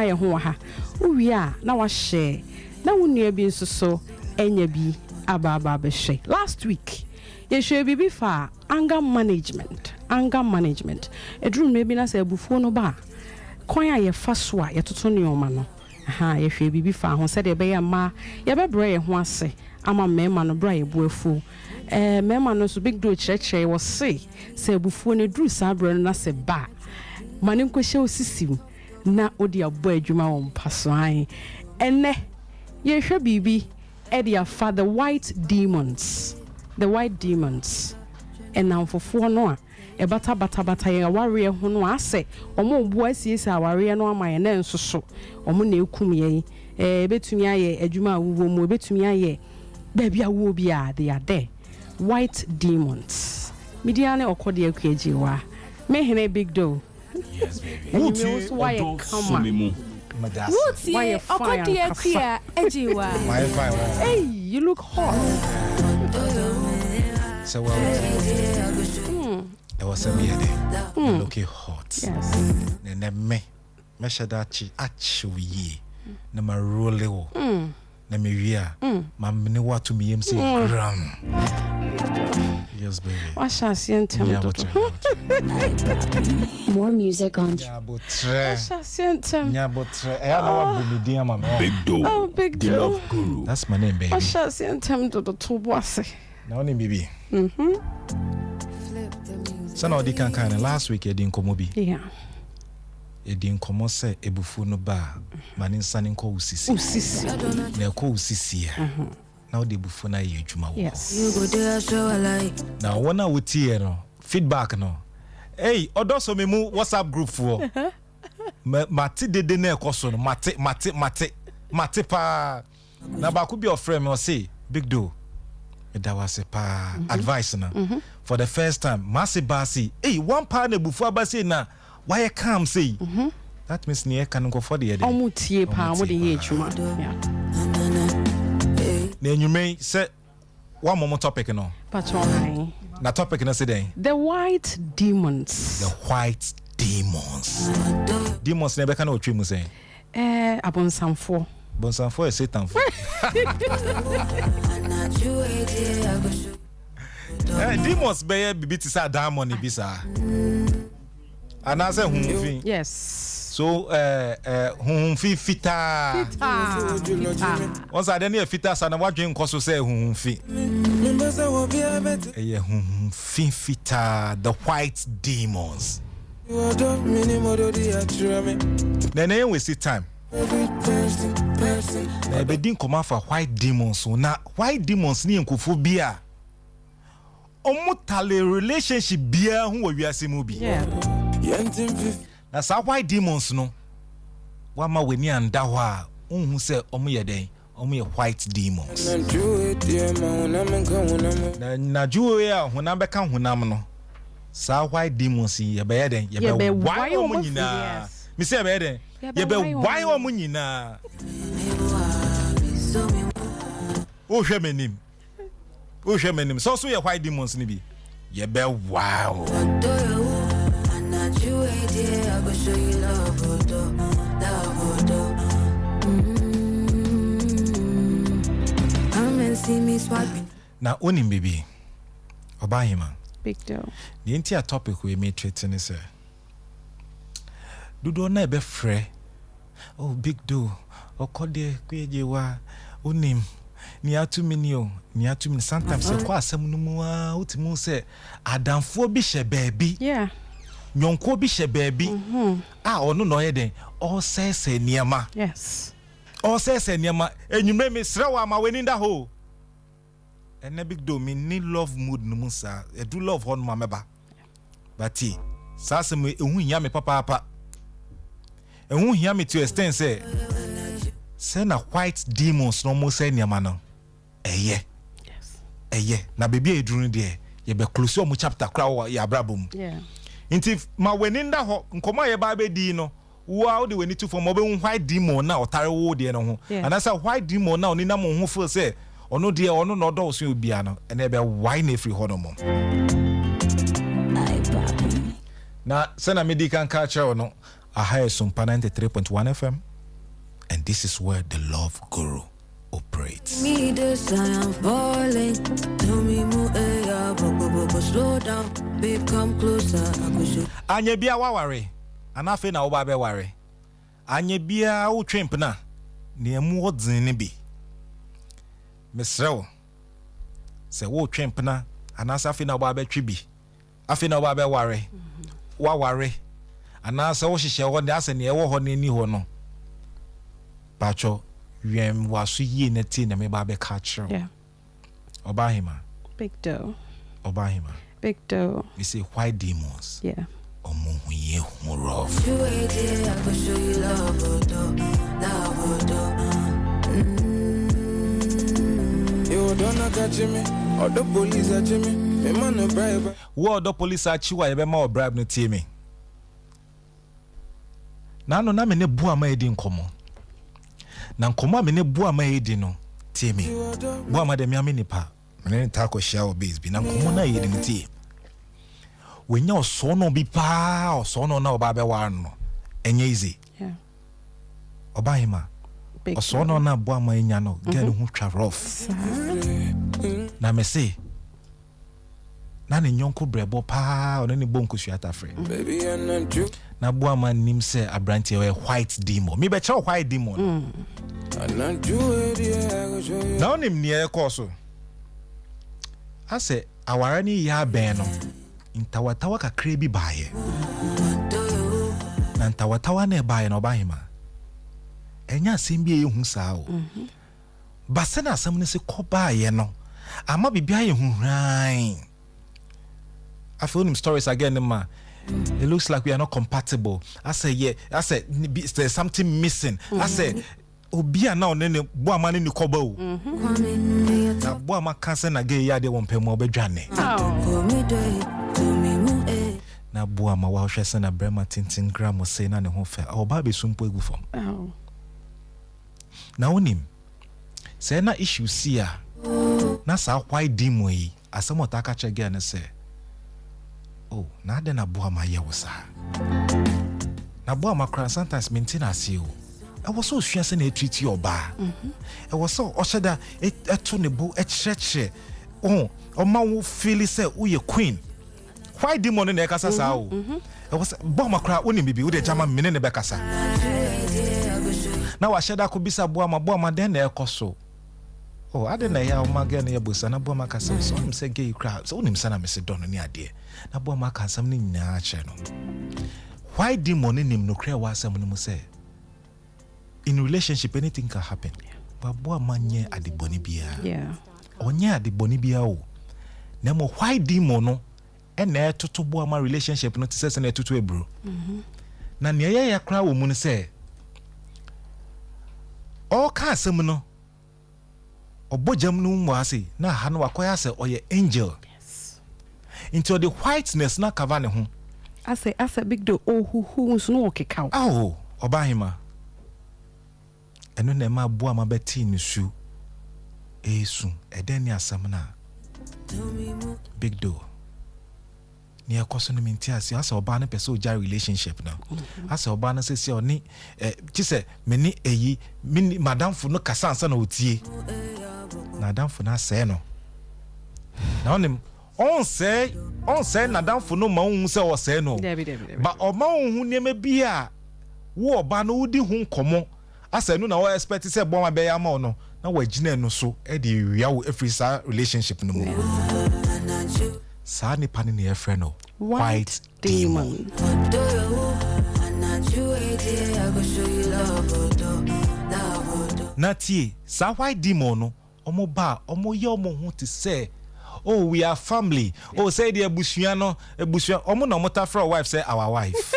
ka ye ho ha uwi a na wa share na wonua bi nso so enya bi aba be hwe last week ye hwe bibi fa anger management edrum maybe na say abufuo no ba kwan a ye fa so a ye toto ne oma no ye hwe bibi fa ho se de be ye ma ye be bra ye ho ase ama mema no bra ye buafu mema no so big do church was say abufuo ne dru sa bra no na se ba mane nkohye osisiw na odi abo adwuma wo mpaso an enne ye hwe bibi edia for the white demons enamfofo no a e bata ye aware ho no ase omo bo asiesi aware no amaye na nsoso omo na ekum ye betumi aye adwuma awuwo mu betumi aye baby awo bia they are there white demons media ne okode akuajiwa me hene big do yes baby why come why okode akua ajiwa hey you look hot so it was a mere day looking hot yes and me shadachi actually na ma roll na me wia ma me watu me yem say gram yes baby washa sientem more music on washa sientem big do oh big do that's my name baby washa sientem do to boase na oni bibi sana odi kan last week edin komo bi yeah edin komo se ebufu no ba mane nsane nko usisi na ko usisi na odi ebufu na ye adwuma wo yes na wona wotie no feedback no hey odoso me mu WhatsApp group fo mate dede na ekoso no mate pa na ba ku bi ofrem o say big do that was a advice na for the first time massive basi hey one pa na bufu abasi na why come say that means near can go for the day omutie pa mo de ye adwuma yeah na enyume say one more topic no patron na topic na say den the white demons demons na be kana otwe mu say abonsamfo is Satan for demons be bibi ti sa diamond bisa ana say hunfi yes so hunfi fita once I dey fita sa na wadwen nkoso say hunfi hunfi fita the white demons then we see time na be din come for white demons na white demons ni nkofo bia omutale relationship bia hu wa wiase mu bi na sa white demons no wa ma weni anda ho a unhu se omoye den omoye white demons na juwe a honam be ka honam no sa white demons ye be den ye be why omunyina mi se be den ye be why omunyina o hwe menim so ye white demons ni bi ye be wow na onim baby obahima big deal the entire topic we may treat in is do na be frɛ oh big do okode kwejewa onim ni atumi sometimes se kwa asem no mu a utimu se adamfo bi hye baabi yeah nyonko bi hye baabi ono no ye den all sese niema yes all sese niema enyume me sre wa ma weni nda ho ene big do me ni love mood no mu sa e do love on ma meba but sa se me ehu hia me papa ehu hia me to extend say na white demons no mo say niema no yes na baby eduru de ye be close o chapter kra ya brabom yeah inti ma weni nda ho nkoma ye ba be di no wo de weni tu for mo be white demon na otare wo de no ho anasa white demon na oni na mo ho feel say ono de ono no do so obia no ene be why na free ho no mo na sana medical culture no aha Sompa 93.1 FM this is where the love guru operates. Me this I am falling. Tell me more, slow down, babe, come closer. I could show. Anya bia wa ware, anafe na wo ba be ware. Anya bia wo twemp na, ne emu odzen ne bi. Mesrew. Se wo twemp na, anasa afe na wo ba be twi bi. Afe na wo ba be ware. Wa ware. Anasa wo hihye ho ne ase ne ewo ho ne ni ho no. Pacho Yem was ye netin and me babe catcher. Yeah. Obahima. Big dough. Obahima. Big dough. We say white demons. Yeah. Omuye rough. You wait here, I can show you love, You don't catch me, or the police are me. Me man no bribe. What the police are you? I be more bribe no team. Na no na me ne bua ma edi nkomo. Na nkoma me ne bua ma edi no tie me bua ma de me amenipa me ne ta ko share base bi na nkoma na yedi ne tie wenya oso no bi pa oso no na oba be wa no enye easy Yeah. oba hima oso no na bua ma enya no get hu twa rough na me say na ne nyonko brebo pa ono ne bonko suata frɛ Baby, I'm not you. na bua ma nim say abrantie we white demon me be che white demon I'm not you, I can show you. na onim ne ekoso ase awara ni ya ben no ntawatawa kakra bi baaye na ntawatawa na baaye no bahima enya asem bi ehu saa o base na asem ne se ko baaye no ama bibia ye hu hran I feel him stories again ma it looks like we are not compatible. I say yeah, I say there's something missing. I say obia na onene boama ne nikoba o na boama kanse na ge ya de won pemu obedwane na boama wa hwese na brema tintin gram say na ne ho fe oba be sumpo egu fam na onim say na issue sia na sa kwai dimo yi asemota ka che ge ne say oh na de na boama ye wo sa na boama kran sometimes maintain asio I was so sure na treat your bar. I was so oshada eto ne bo echreche. Oh, o ma wo feel say wo ye queen. Why demon na ekasa sa o? I was bo makra oni bibi wo de jama mene ne bekasa. Na wa shada ko bisa bo ma den na ekoso. Oh, ade na ya o ma ge na ye bosa na bo ma kasa so nim say gay crowd. So nim sana me se don ni ade. Na bo ma kasa ni nyina a che no. Why demon nim no kra wa asem no mu say in relationship anything can happen. But boy manye adiboni bia. Yeah. Onye adiboni bia o. Nemo why demon no e na toto boy ma relationship no tse na toto ebro. Na ne ya kra wo mu ne se o ka asem no obojam no mu ase na ha no akoya se oye angel. Yes. Into the whiteness na cover ne ho. I say big do oh who no okeka. Oh, obahima. Eno na ma boa ma beti ni su esu eden ni asam na big do ni ekoso no minti ase asa oba na pese oja relationship na asa oba na sesi oni ti se meni eyi mini madam fu no kasa ansa na otie na madam fu na se no na onim on say na madam fu no ma hu se o se no ba o ma hu niema bi a wo oba no wudi hu nkomo asa nu na we expect say bo ma be ya ma no na wagina no so e de wia wo efrisa relationship no mu sa ni pani ne efre no white demon na tie sa white demon no omo ba omo ye omo hu ti say oh we are family oh say the ebusua no ebusua omo na mota for wife say our wife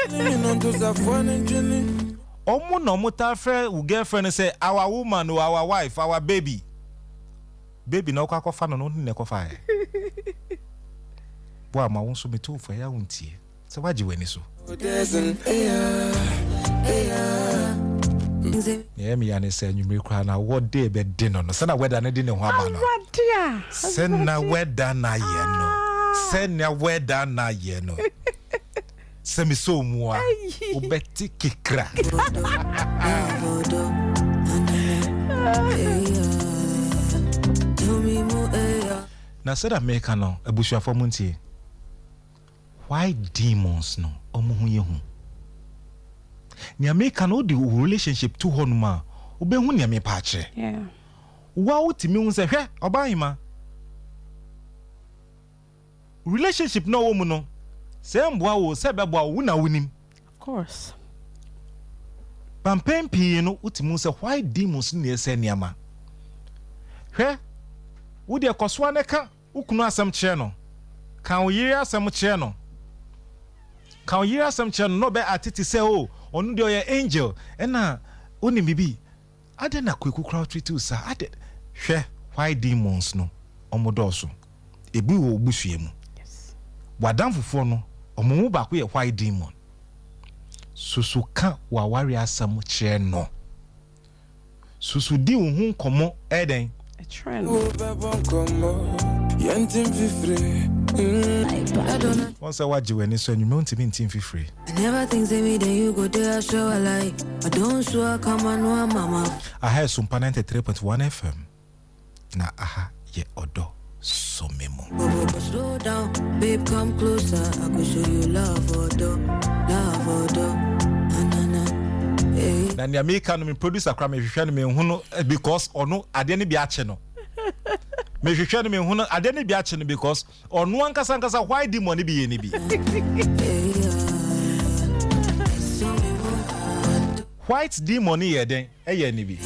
omo no muta friend girlfriend say our woman or our wife our baby no kwa kofa no ne kofa boa ma won so meto for ya wontie se waje wani so yeah me ya say nyumre kwa na what day be din no se na weather na din ne ho aba no se na weather na ye no se na weather na ye no se mi so muwa obeti kikra Tell me more, yeah. Now said America no abusua for muntie. Why demons no omo hu yehu. Ni America no the relationship to honuma obehu ni ame pa che. Yeah. Wa utimi hu se hwe obahima. Relationship no wo mu no. Se mboa wo se beboa wo na wunim. Of course. Pampempi no utimi hu se why demons ni ese niama. Hwe wo de kosoa ne ka ukunu asem kire no. Kan wo yiri asem kire no. Kan wo yiri asem kire no be atiti se o onu de oye angel ena oni bibi ade na kweku crowd treat sa ade hwe why demons no omodoso ebi wo obusue mu. Yes. Wadam fufo no omomu ba ko ye why demon susu ka wa wari asem kire no susu di wo hu komo eden A trend. Once I watch you when it's when you don't even team free. I never think say me then you go there show a lie. I don't show come on no mama. I heard Sompa 93.1 FM. Na aha ye odo so memo. Slow down, babe, come closer. I could show you love odo. Hey. Na nia make no me producer kra me hwehwe no me hu no because ono ade ne bi ache no. Me hwehwe no me hu no ade ne bi ache no because ono ankasa why demon ne bi ye ne bi. White demon ye den eye ne bi.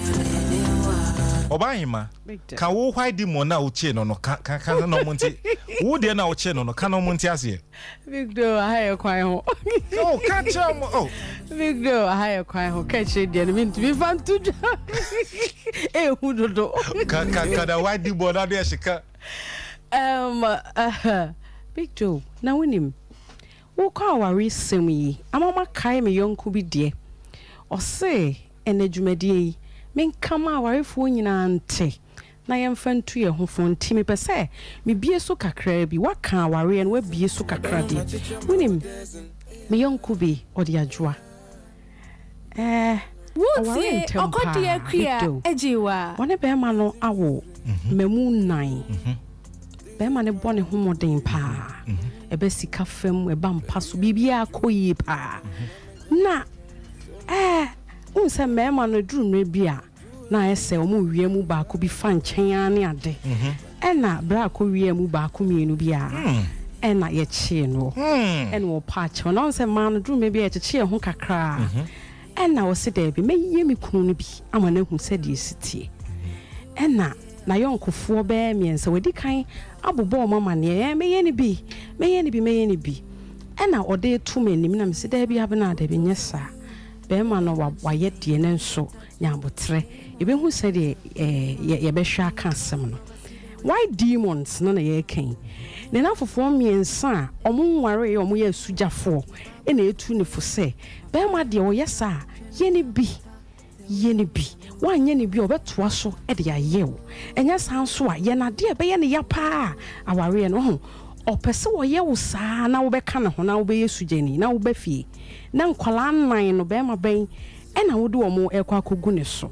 Obahima ka wo why demon na wo che no kan no monti. Wo de na wo che no kan no monti ase. Victor, I have quite home. Oh, catch him. Oh, Victor, I have quite home. Catch it, dear. Mean to be fun to do. Eh, who do? Can why demon na there shika? Victor, now win him. Wo call our semi. Amama kai me young kubi dear. Or say, en edumedi. Men come our phone nyina ante. Na yemfan to ye ho fon timi pese me bie so kakra bi waka ware en we bie so kakra di winim me yonku bi odi adwoa wuti okodi akua ejiwa wone be ma no awo memu nan be ma ne bone ho moden pa ebe sika fam e ba mpa so bibia akoyi pa na unse me ma no duru no bia na ese omu wiemu ba ko bi fa nchen ane ade ena bra ko wiemu ba ko mienu bia ena ye chie no ena wo pa che no se ma no drum bia che chie ho kakra ena wo se da bi meye mi kunu no bi ama na hu se de sitie ena na yonkofo be miense wadi kan abobo mama ne meye ne bi ena ode tu manim na me se da bi abena da bi nyesa be ma no wa ye de ne nso nyabotre ebe hu se de ye be hwa ka asem no why demons no na ye kan ne na fofo miensa omo nware ye omo ye sujafo e na etu ne fo se be ma de wo yesa ye ne bi wanye ne bi obetoa so e de ayewo enya san so a ye na de be ye ne ya pa aware no ho opese wo ye wo saa na wo be ka ne ho na wo be yesujani na wo be fie na nkwala nan no be ma ben ena wo de omo ekwa kogu ne so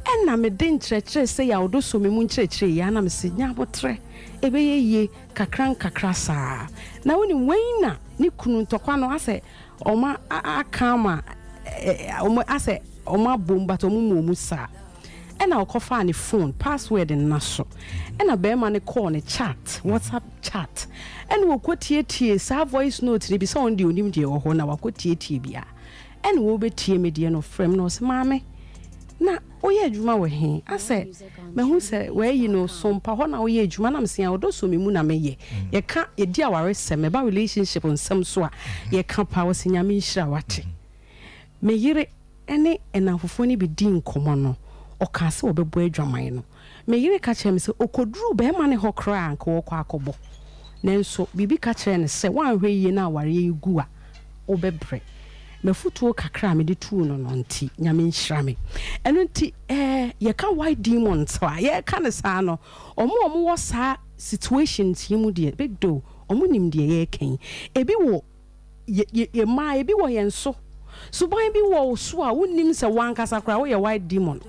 ena me de nkyerɛkyerɛ sɛ ya wo do so me mu nkyerɛkyerɛ ya na me se nya botre ebe ye kakra saa na woni waina ne kunu ntɔkwa no ase oma akama oma ase oma bomba to mu saa ena okofa ne phone password na so ena be ma ne call ne chat WhatsApp chat ena wo kotietie sa voice note ne bi so on de onim de wo ho na wa kotietie bia ena wo betie me de no frame no se maame na oye adwuma we he ase me hu se we yi no Sompa ho na oye adwuma na mse ya odo so me mu na meye ye ka ye di aware se me ba relationship nsem so a ye ka pa wo se nyame nhira wate me yire ene enafofo ni bi di nkomo no o ka se obebo adwaman no me yire ka chere me se okoduru be ma ne hokra anka wo kwa akobo nenso bibi ka chere ne se wan hwe yi na aware egu a obebre mefutuo kakra me de tu no nti nyame nhira me eno nti ye ka white demons wa ye ka ne sa no omo wo sa situations yimu de big do omo nim de ye kan ebi wo ye ma ebi wo ye nso so ban bi wo so a wonim se wan kasa kra wo ye white demon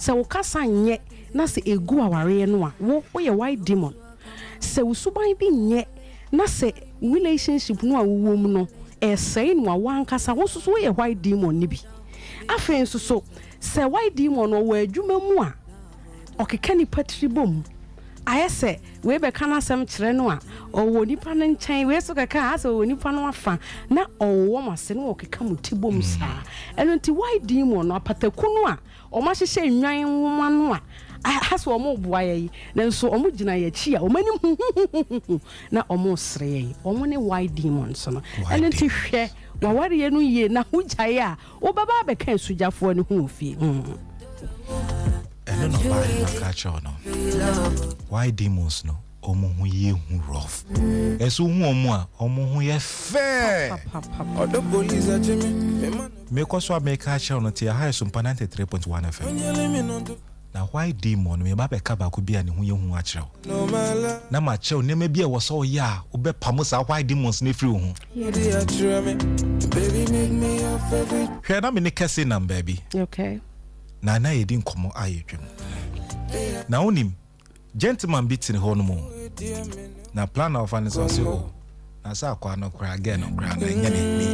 se wo kasa nye na se egu aware no a wo ye white demon se wo suban bi nye na se relationship no a wo mu no say no wan kasa wo so ye white demon ni bi afen so se white demon no wo adwuma mu a okeka ni patri bom ayese we be kana sem kire no a owo nipa no nchen we so kaka asa owo nipa no afa na owo mase no okeka mutibom saa eno nti white demon no apataku no a o ma hyehye nwan nwoma no a haso omo boa yi na nso omo gina ya chi a omanim na omo sere yi omo ne white demon so no eno nti hwe waware ye no ye na hugyae a wo baba be kan sujafo ne hu ofie eno no ba catch on why demons no omo hu ye hu rough eso hu omo a omo hu ye fair odo police ajimi me ko so make catch on ti high Sompa 93.1 FM na why demon me ba be ka ba ko bia ne hu ye hu a kire na ma kire ne ma bia wo so ye a wo be pam sa why demons ne free hu baby make me your favorite hwe na me ne kese na baby okay na na yedi nkomo ayetwem na onim gentleman bitin ho no mo na plan of an so so na sa kwa no kra again no kra na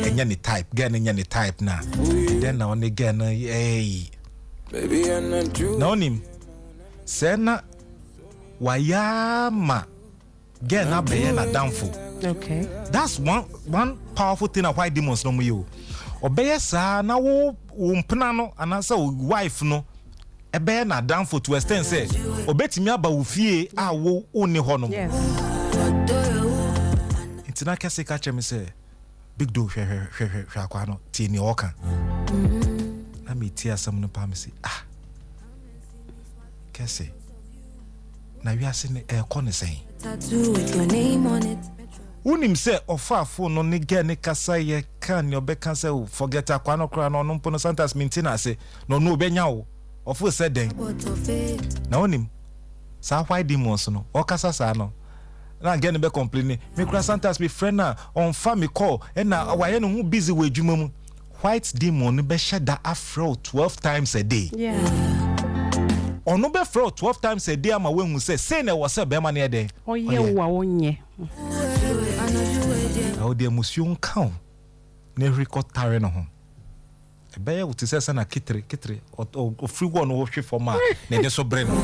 enya ni type again enya ni type na then na on again hey baby na onim sena wayama again na be na downfall okay that's one powerful thing of why demons no mo you obeye sa na wo mpena no anasa wife no ebe na downfall to extend say obetimi aba wo fie a wo oni ho no intina kase ka cheme say big do hwe akwa no ti ni oka na me ti asam no pa me say kase na wi ase ne e ko ne sen tattoo with your name on it unim se ofafo no ne ge ne kasa ye kan yo be kan se forget akwa no kra no mpo no santas mintina se no no obenya wo ofo se den na unim sa why demons no o kasa sa no na ge ne be complain me kra santas be friend na on fa me call e na waye no hu busy we adwuma mu white demon be sheda afro 12 times a day ono be fro 12 times a day ama we hu se na wo se be ma ne den oye wa wonye how the emotion count ne record tare no ho e be ye wuti se na kitre o free one wo hwe for ma na de so bre no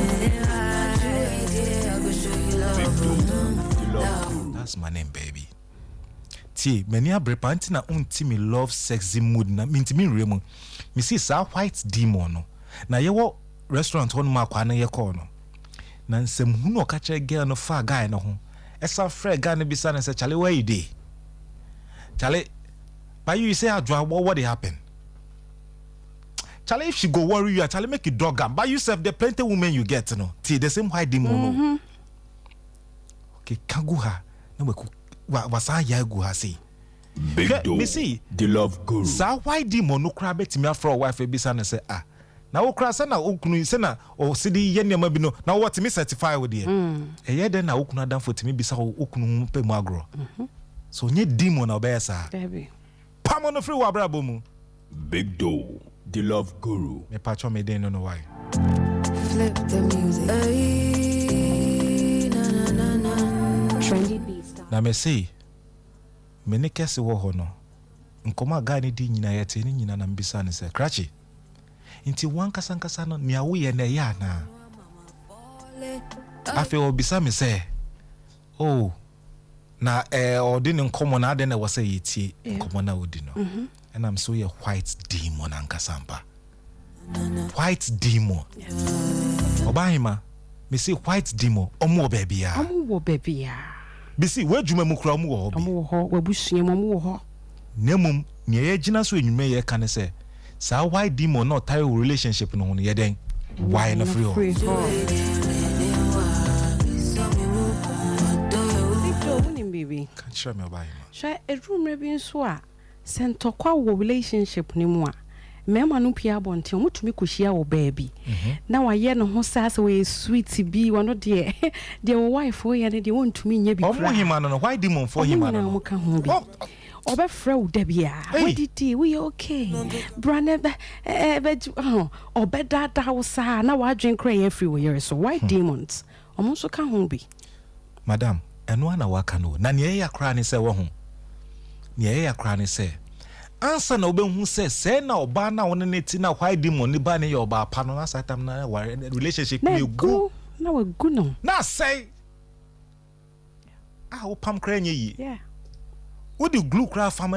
that's my name baby ti many abre panti na unti me love sexy mood na mintimi remu me see sa white demon no na ye wo restaurant ho no makwa na ye call no na nsem hu no ka che girl no fa guy no ho esa frɛ guy no bisa na say chale where you dey chale but you say adwa what happened chale if she go worry you chale make you dog am but you self the plenty women you get no till the same white demon no okay kangu ha na we wasa ya gu ha say big do me see the love guru sa white demon no kra betimi afro wife bisa na say na wo kra say na okunu say na o sidi ye nema bi no na what me certify with there ye den na okunu adam for timi bisa okunu pe mu agro so nye demon na obey sa baby pam no free wa brabo mu big do the love guru me patcho me den no why Flip the music. Ay, na na na na. Trendy beats. na me say me ne kese wo ho no nkoma ga ne di nyina yete ne nyina na mbisa ne se krachi nti wan kasankasa no nia wo ye na ya na afi obisa me se oh na odi ne nkomo na ade na wo se yiti nkomo na odi no and I'm so ye white demon ankasampa white demon obahima me say white demon omo baby ya bisi wadwuma mu kura mu wo bi omo ho wabusua mu wo ho nemum ne ye gina so enwume ye ka ne se sa why demon no tie relationship no ye den why na free ho baby can share me by sha edrum rebi nso a sentokwa wo relationship ni mu a mema no pia bonte omutumi kohia wo baby na waye no ho sasa we sweet bi wono de wo wife wo ye ne de wontumi nya bi kra omo hima no why demon for hima no mo ka ho bi obefra wo da bia wedidi we okay brane obeda da wo sa na wa adwen kra ye free wo yere so white demons omo so ka ho bi madam eno ana waka no na ne ya kra ne se wo ho ne ya kra ne se ansa na obehu se na oba na won ne ti na white demon ni ba ne ya oba pa no na satam na relationship me go na we go no na say wo pam kra nye yi yeah wo di glue kra fam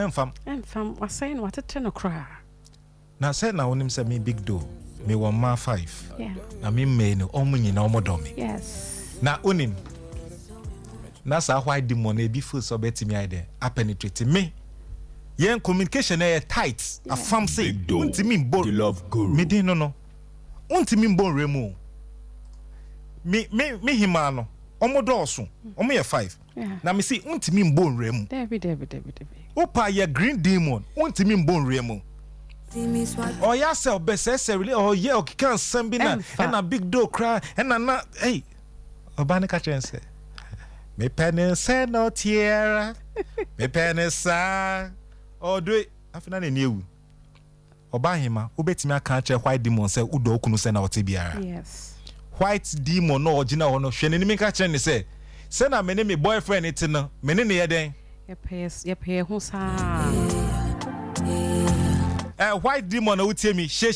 wa say no watete no kra na say na wonim say me big do me 1 ma 5 yeah na me me no omunyi na omodomi yes na onim na sa white demon e bi full so betimi ide a penetrate me yen communication e tight a fam say untimi mbo the love guru me din no untimi mbo remu me hima no omodoso omo ye 5 na me see untimi mbo remu David opa ye green demon untimi mbo remu oh ya se obesese really oh yeah okikan sambi na big do cry na hey obani ka chense me penese no tierra me penesa odo afina na ewu obahima obetimi aka che white demon se udo okunu se na otibiara yes white demon no ogina ho no hwe ne mi ka chen ne se na me ne me boyfriend it no me ne ye den ye pay ho sa white demon no utie mi she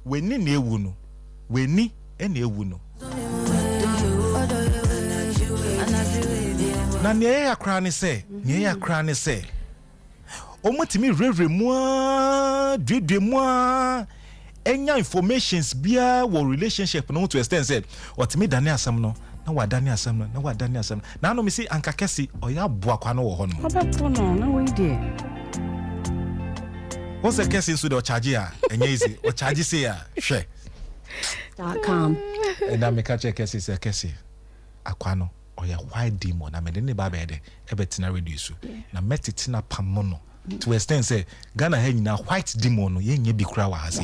weni na ewu no weni ena ewu no na ne ya kra ne se omotimi revre moi dwe moi enya informations bia wo relationship no to extend said otimi dane asam no na wadane asam na no me si anka kesi oya boa kwa no wo ho no obepo no na we die what's the kesi so the charge a enya easy o charge say a hwe .com and na me ka check kesi akwa no oya white demon na me ne ba be de ebetina reduce na metitina pamono to extend say Ghana ha nyina white demon no ye nya bi kura wa hase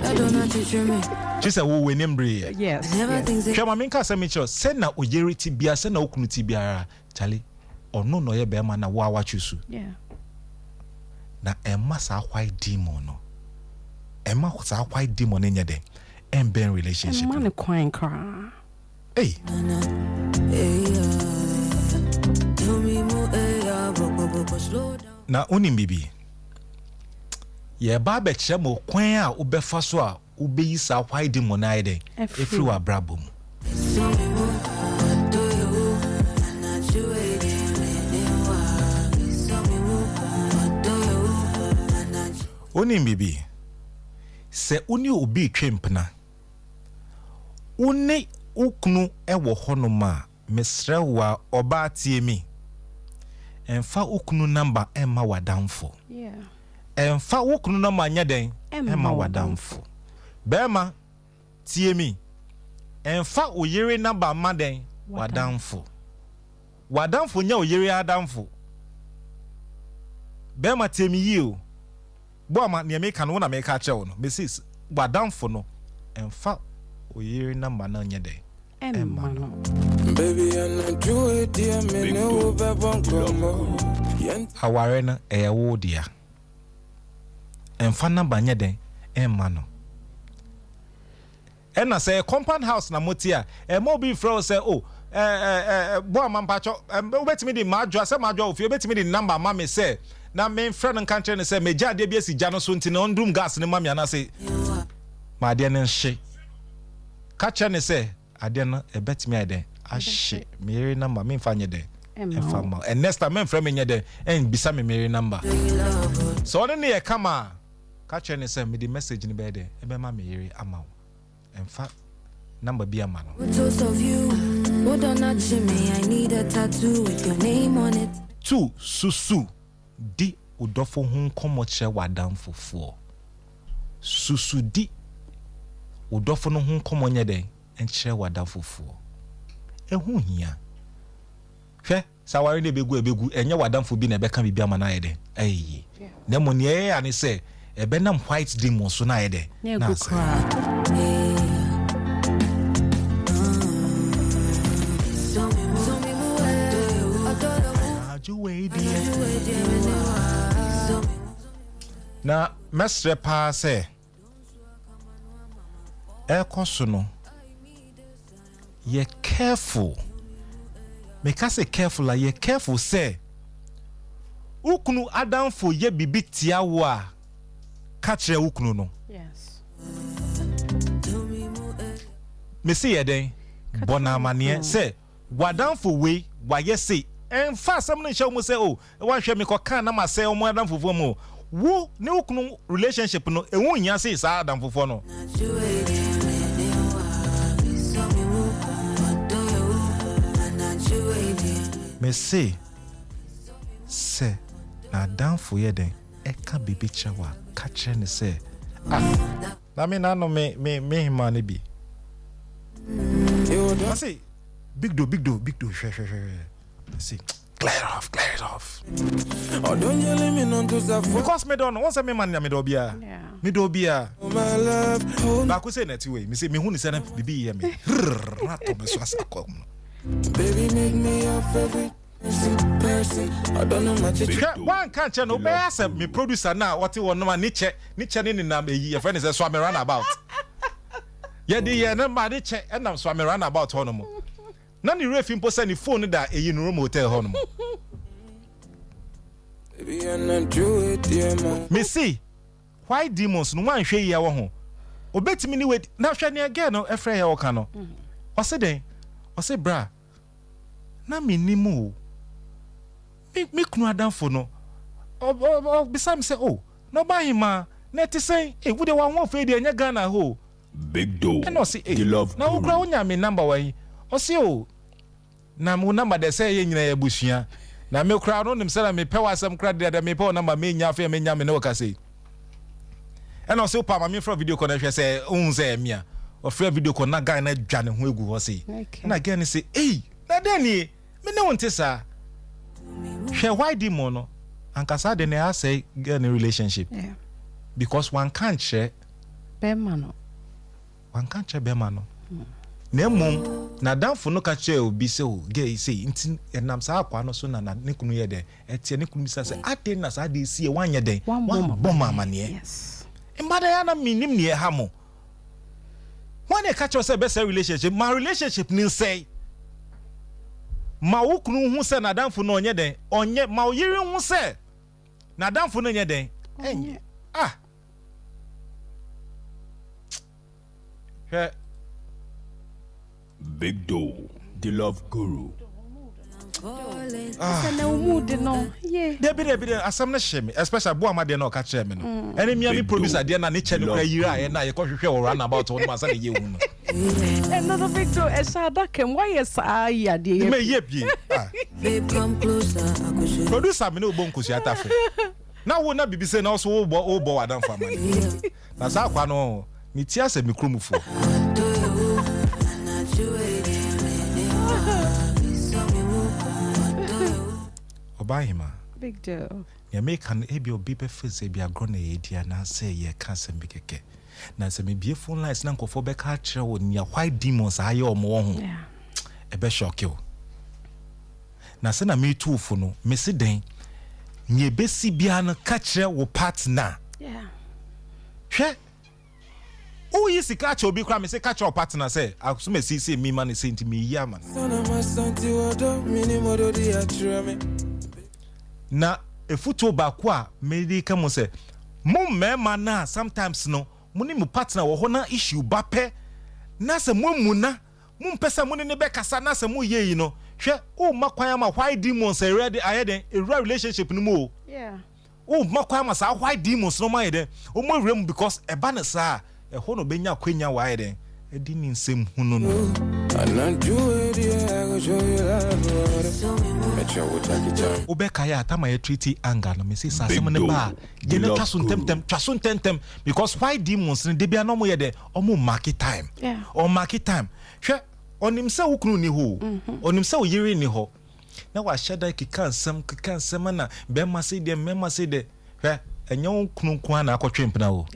she say wo wenem bre yes shema me nka say me cho say na oyeriti bia say na okunuti biara chale ono no ye be ma na wo awachusu yeah na emma sa white demon no emma sa white demon nya den emben relationship man kwan kra hey na onim bibi ye ba be kire mo kwan a obefa so a obeyi sa white demon na ide efri wa brabo mu onim bibi se oni obi twempna oni ukunu ewo honoma mesrewa oba tie mi emfa ukunu number emma wadamfo yeah emfa ukunu number nya den emma wadamfo bema tie mi emfa oyere number ma den wadamfo nya oyere adamfo bema tie mi yi o bo ama ne me ka no na me ka che wo no mesis wadamfo no emfa oyere number na nya den emma no baby and do it dear me no bebon komo haware na ewo dia emfa number nya den emma no ena say compound house na motia mo bi fro say oh bo ama mpacho obetimi di madwo say madwo ofi obetimi di number ma me say na me friend nkan kire ne say me jade bi asi ja no so nti na ondrum gas ne ma me ana say ma de ne hye ka kire ne say ade no ebetimi ade ahye me number me mfa nye de emfa ma and next time me friend me nye de en bisa me me number so one ne ye kama ka kire ne say me di message ni be de ebe ma me yere ama emfa number bi ama no Photos of you, what on that shimmy? I need a tattoo with your name on it. Two susu di udofo hun komo che wadam fofo susu di udofo no hun komo nye den enche wadam fofo ehu hia hwe sawari ne begu enye wadam fo bi na ebeka bibia ma na yede ayi na mo ne ye ani se ebe nam white demon so na yede na se na mestre pa say ekoso no ye careful make us say careful like ye careful say ukunu adamfo ye bibi tia wo a ka kire ukunu no Yes. me see ye den bona mane say wadamfo we wa ye say en fa sam no show mo say oh wan hwe me ko kan na ma say o mo adamfo fo mo wo ne ukunu relationship no e won nya say sa adamfo fo no me say na adamfo ye den e ka bibi chawa ka kire ne say na me na no me hima bi I say big do share. See, clear it off. Oh, don't you let me know to suffer. Because me don't once me man me do bia. Me do bia. My love. Ba ko say na ti way. Me say me hu ni say na bibi here me. Na to me so asako. Baby, make me your favorite person. I don't know much. One can't channel be as me producer now what you want no ni che ni na me your friend is so me run about. Yeah, the year na ni che and am so me run about hono mo. Na ni refi mpo say ni phone da eyi no room hotel hono mo. Baby, I'm not true with you, man. Me see why demons no wan hwe ya wo ho. Obetimi ni we na hwe ne again no efre ya wo ka no. O se den o se bra na me nimu me kunu adamfo no o bisam say oh no ba hima na ti say e wo de wan wo fe de anya Ghana ho Big Doe. and o say The love na wo kra wonya me number wan o say oh na mo number de say ye nyina ya busua na me kra no nim say na me pe wasam kra de me pe number me nya fe me nya me no ka say and o say pa ma me from video call na hwe say un say me a o free video call na guy na dwa ne ho egu ho say na again say eh na den ni me ne wonte sa hwe why demon no ankasa de na say get in relationship because one can't share Bemano. one can't share bemano na mum na danfo no ka che obi se o gay say ntin enam sa akwa no so na ne kunu ye de etie ne kunu bisa say ate na sa de sie wan ye den wan bom amane Yes. mbada ya na minim ne ha mo wan e ka che say best relationship my relationship ni say ma wo kunu hu se na danfo no onye den onye ma o yiri hu se na danfo no nye den enye Big Doe, the love guru. Debi asam na sheme especially bo amade na o ka kire me no ene mi ami producer de na ne che no kra yira ye na ye ko hwehwe wo run about one masa na ye hu no Another Victor esada kem why yes ya de me ye bie Babe, come closer. I could show producer me no bo nkosi atafe na wo na bibi se na so wo bo wadan fa mani na sa kwa no mi ti ase mi kromufo Obahima Big deal. ya make an ebi obi be face ebi agro na edia na say ye ka sem bi keke na se me bie phone lines na nkofo be ka kire wo nya why demons aye omo ho e be shock you na se na me tuufo no me se den nye be si bia no ka kire wo partner hwe o yi sika cha obi kra me se ka kire wo partner say aso me si me man say nti me yi man na efuto ba kwa medi ka mo se mo mema na sometimes no mo ni mo partner wo ho na issue ba pe na se mo mu na mo mpesa mo ne be kasa na se mo ye yi no hwe o makwan ma why demons ready ayeden a relationship no mo o makwan ma sa why demons no ma yeden o mo wrem because e ba na sa e ho no benya kwanya wa ayeden e di ni nsem hu no no Obeka ya tama ye treaty anger no me say asem ne ba je ne twaso tentem because why demons ne de bia no mo ye de omo market time or market time hwe onim se wukunu ni ho onim se oyiri ni ho na wa shada kika nsem na be ma se de me ma se de hwe enye wukunu kwa na akotwe mpena ho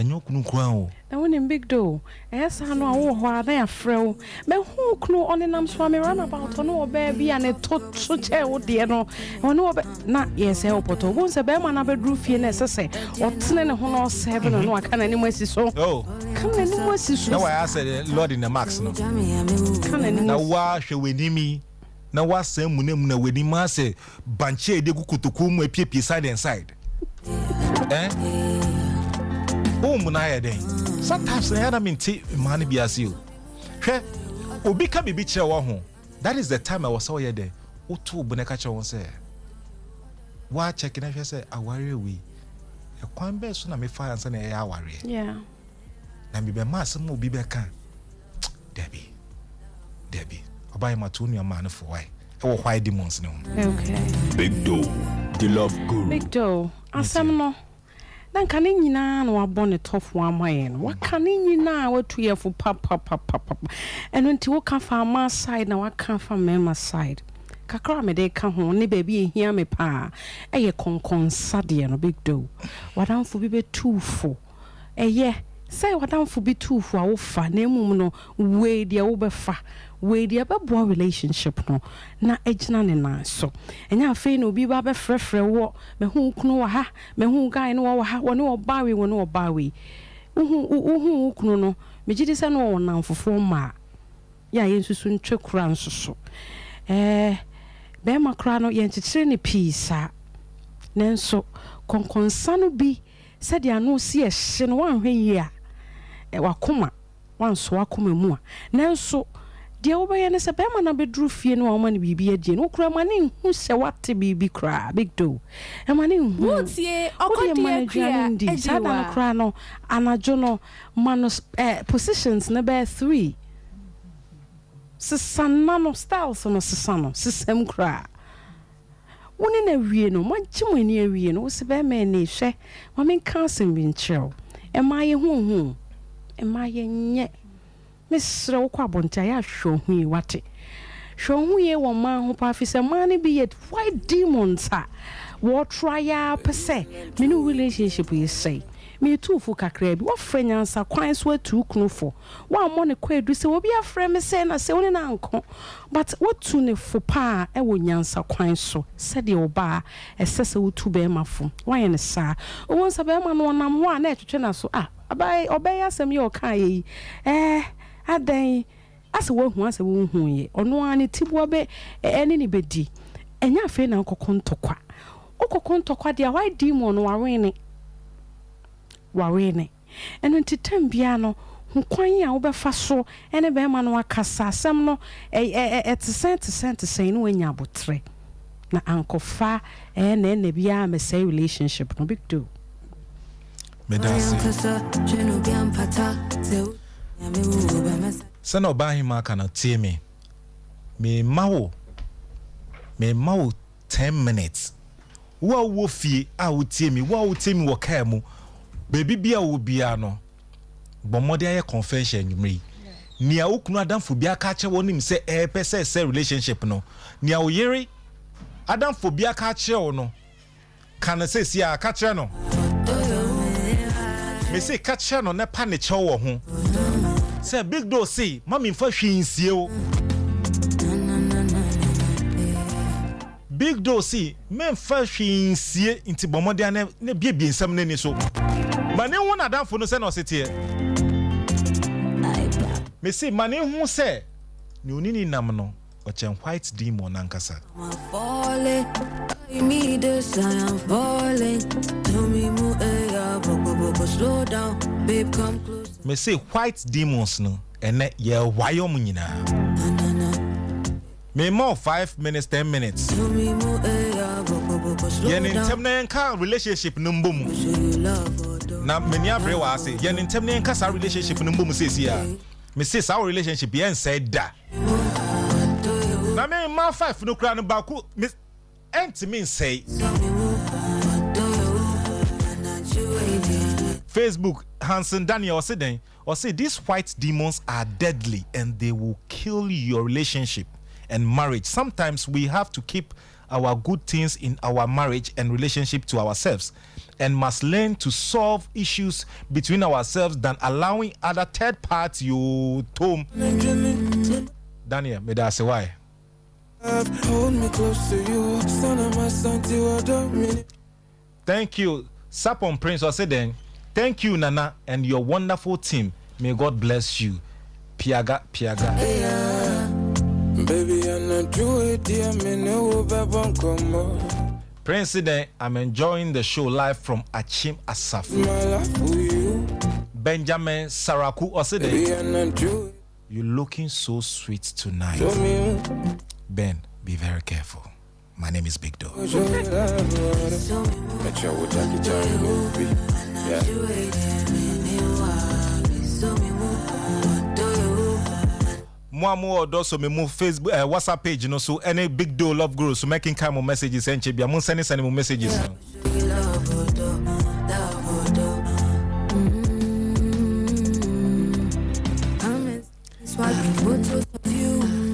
enyo kunu kran o na woni big do esa no awo ho ada ya frɛw me hu kunu one nam so me run about no oba bia ne to so che wo de no one oba na yes e opoto won se be ma na bedru fie na sese otene ne ho no 7 no aka na ni masi so oh kana ni masi so na why I said Lord in the max no kana ni na wa hwe wenimi na wa sam mu na weni ma se banche de kukutuku mu apiepie side and side sometimes I am in money be as you. Obi ka bibi kire wo ho. That is the time I was so here there. Oto boneka kire won say. Wa check na hwe say aware we. E kwan be so na me fa ansa na e aware. Yeah. Na me be ma asem obi be kan. Debbie. Oba ma to nu ma na for why. E wo why demons no. Okay. Big Doe, the love guru. Big Doe. Asem no. Dan kan nyina na wabɔ ne tɔfo amaye no waka ne nyina watu ye fu papa eno nti wo ka fa ma side na waka fa mema side kakra me de ka ho ne ba bi ehia me pa eye konkonsa de no Big Doe wadamfo bi betufo eye say wadamfo bi tufo a wo fa na emum no we de wo befa we de beboa relationship no na ejina ne nan so enya afei na obi ba befrefre wo me hu kunu wa ha me hu guy no wa ha woni obawe woni obawe uhu kunu no me gidi se no wonam fofo ma ya yensusu ntwe kura nsoso be makra no yenchichire ne pisa nenso konkonsa no bi se de ano si ehye no wanhwe yi a wakoma wanso wakoma mu a nenso de obeye ne se be ma na bedru fie no ma ne bibi agye no kura ma ne hu se wate bibi kra Big Doe e ma ne hu wotie okodi akria sada kra no anajo no manos positions na be 3 sisana no styles no sisano sisem kra woni na wie no magye mani awie no wo se be ma ne hwe ma men kansem bi nkyerɛw e ma ye hu e ma ye nye Mr. Okwabonta ya hwohu wate hwohu ye wo ma ho pa fi se ma ne bi yet white demons a wo try ya pese me no relationship you say me tufu kakra bi wo frenyansa kwan so atu kunufo wo ammo ne kwadu se obi afre me se na se woni na anko but what to ne fo pa e wo nyansa kwan so se de oba esese wo tu be mafo wan ne sa wo nsa be ma no nam ho a na etwetwe na so abai obey asem ye o kan yi adan ase wo hu ase wo hu ye ono ani tibo be eni ni bedi enya afi na kokontokwa okokontokwa dia why demon warene eno ntitam bia no hu kwan a wo befa so ene be ma no akasa asem no etesent no enya abotre na ankofa na bia me say relationship no Big Doe Sana obahi maka na tie me mawo 10 minutes wo fie a wo tie me wo ka mu baby bia wo bia no bomode aye convention nwumri nia okunu adamfo bia ka che wonim se pese relationship no nia wo yere adamfo bia ka che wo no kana se si a ka che no me se ka che no ne pa ne che wo ho say Big Doe say mami mfa hwinsie o Big Doe say me mfa hwinsie inti bomode ne bie nsam ne ni so mane hu na danfo no se na osete me say mane hu se ni onini nam no ochen white demon ankasa me this I am falling. Tell me more, slow down, babe, come close. Me say white demons no, and ye wayo munyina. Me more 5 minutes, 10 minutes. Tell me more, yen intemne nka relationship no mbom. Na many abre wa say yen intemne nka sa relationship no mbom say a. Me say our relationship yen said da. Na me ma 5 no kra no baku enti mean say Facebook Hansen Daniel said or say these white demons are deadly and they will kill your relationship and marriage. Sometimes we have to keep our good things in our marriage and relationship to ourselves, and must learn to solve issues between ourselves than allowing other third parties you Tom. Daniel, may I say why? Hold me close to you, son of my son, you adore me. Thank you, Sapon Prince Oseden. Thank you, Nana, and your wonderful team. May God bless you. Piaga. Baby, I'm not doing it, dear, me no baby, come on. President, I'm enjoying the show live from Achim Asaf. My life for you. Benjamin Saraku Oseden. Baby, I'm not doing it. You're looking so sweet tonight. Show me. Ben, be very careful. My name is Big Dog. Show me that. Make sure we take it time, movie. Mwamu odo so me move Facebook WhatsApp page, you know, so any Big Dog Love Guru so making kind of messages and chebia mun sending more messages.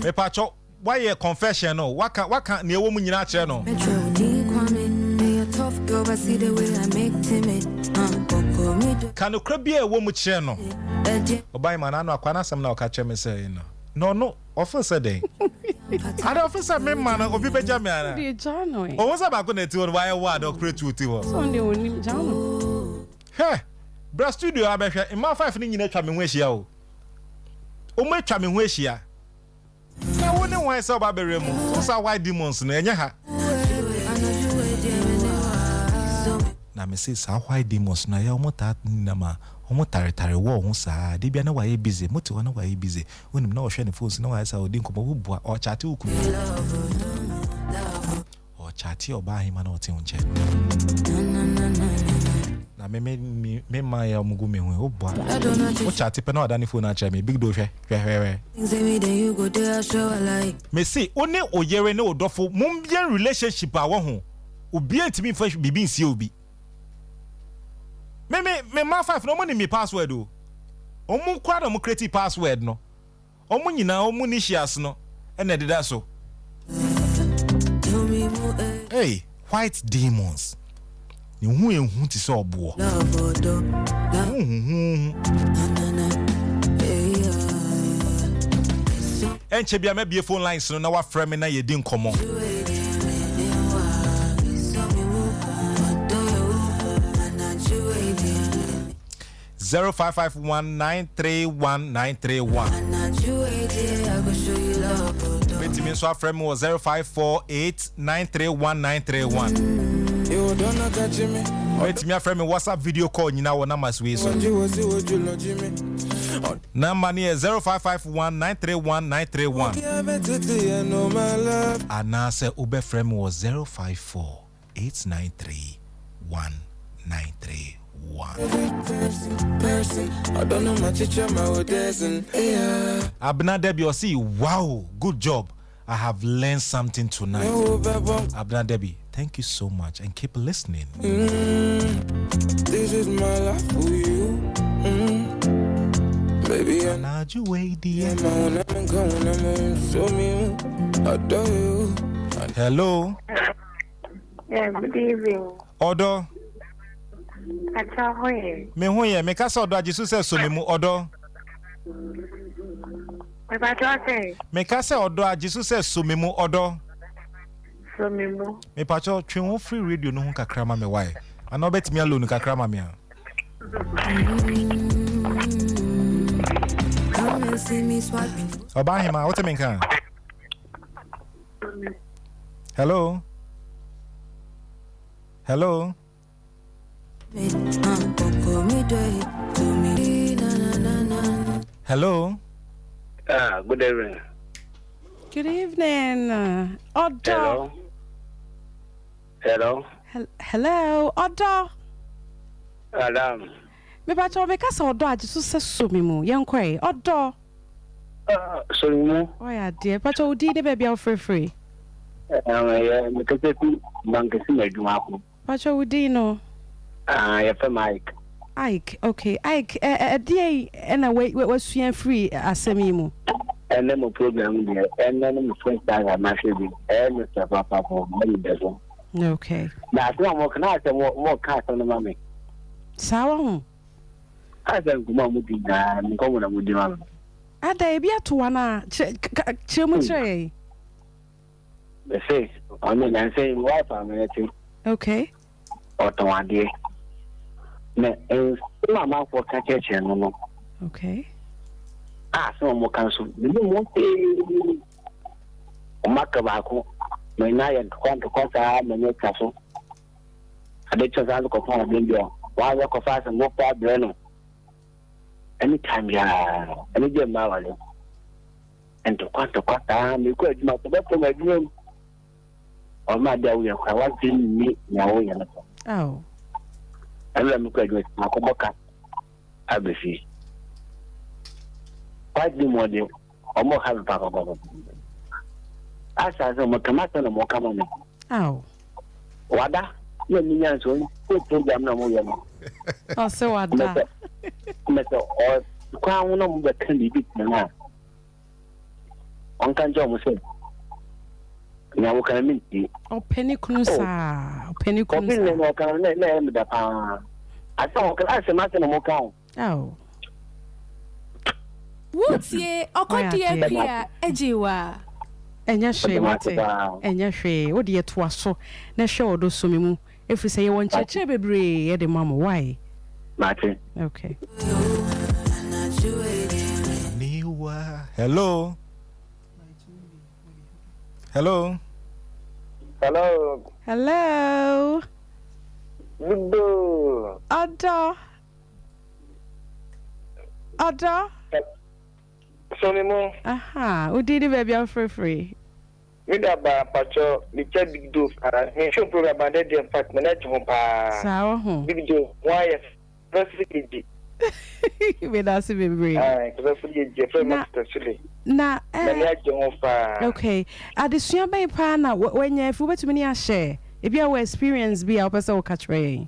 Me pacho, why a confession no? What can near woman you not no? Can you crab be a woman channel? Obai man anu akwana sam na okache me say no officer dey. Ada officer me man obi beja me ana. Dey jano e. O wonsa ba ko na ti won why word o create uti wo. Sunday onim jano. He, bra studio abehwe ima 5 ni nyina twa me ho ahia o. O ma twa me ho ahia. Na woni wan say oba bere mu. So sa white demons na enye ha. Na me say sa white demons na ya o mota na ma omo tare wo ho saa de bia na waye busy moto wa na waye busy onim na o hwe ne phones na waye sa odi nkomo wo bua o chat ukunu o chat oba hima na o te unche na me ma ya mugu me ho o bua o chat pe na oda ne phone na cha me Big Do hwe me say one oyere ne odofo mum bia relationship a wo ho obi antimi fa bibi nsie obi me ma 5 no money me password o. Omu kwa no mo create password no. Omu nyina omu ni shias no. E na deda so. Hey, white demons. Ni hu ehun ti se obo. Enche bia me bie phone lines no na wa frame me na ye di nkomo. 0551931931. Wait me so frame was 0548931931. You don't catch me. Wait me frame WhatsApp video call nyina wona maswe so. Number near 0551931931. Ana say ube frame was 0548931931. I don't know my teacher, my desert. Abna Debbie, you see, wow, good job. I have learned something tonight. Abna Debbie, thank you so much and keep listening. This is my life for you. Baby, I'm not you waiting. Hello. Yeah, good evening. Odo. Me huye me kasa odo ajisu se so me mu odo. Me ba to say. Me kasa odo ajisu se so me mu odo. So me mu. Me pa cho twen free radio no hu kakra ma me why. Ana obetimi alone kakra ma me a. Oba hima what me kan? Hello. Hello. Hello. Good evening. Good evening. Odo. Hello. Hello. Odo. Adam. Me ba cho me kasa odo ajisu se so me mu. Yenkoi. Odo. So mu. Oh ya dear. Pa cho udi de baby a free. Yeah, me kete bankesi na dwuma ko. Pa cho udi no. Yeah, for Mike. Ike, okay. Ike, dear, and I wait, was free, asemi mu. and then my program there, and then my first time I must be, and Mr. Papa for money bezel. Okay. Now, I'm walking out and more cars on the mommy. Sawa. I don't go on with the common with the mom. Ada ebi atoana chemu. The face, I mean, I'm saying, what I'm going to. Okay. Or to one day. My mouth for catch no. Okay. So more council. The new Macabako, my night and quanta, my new castle. I did just look upon a window. Why walk of us and walk out Breno? Anytime, yeah, any day, Mawali. And to quanta, you could not to my room. Or my dear, we are quite me now. Oh. I let me graduate Macoboca. I be see. Quite the more deal, or more have a papa. As I said, more tomato and more common. Oh. Wada, you mean so? Who program no more? Oh, so what that? Metal or crown number can be beaten now. On can John say. Now, can I meet you? Oh, penny kunusa. Penny kunusa. I saw a matter of more count. Oh. What's ye? Okodia here, Ejiwa. Enya hwe wate. Enya hwe. Wo de to aso. Na hwe odo so memu. If we say you want cheche bebre e de mama why? Martin. Okay. Hello. Hello. Hello. Hello. Good. Ada. Sonimo. Aha. Udini baby I'm free. Me da ba pacho me che big do para me show program ba dey in fact me na ho pa. Sawa ho. Big do why specifically. Me da se bebre. Ah, specifically je from specifically. Na me na ho pa. Okay. Adesua ban pa na wenya fu betumi ni ahye. Ebi a experience bi a opese wo katre.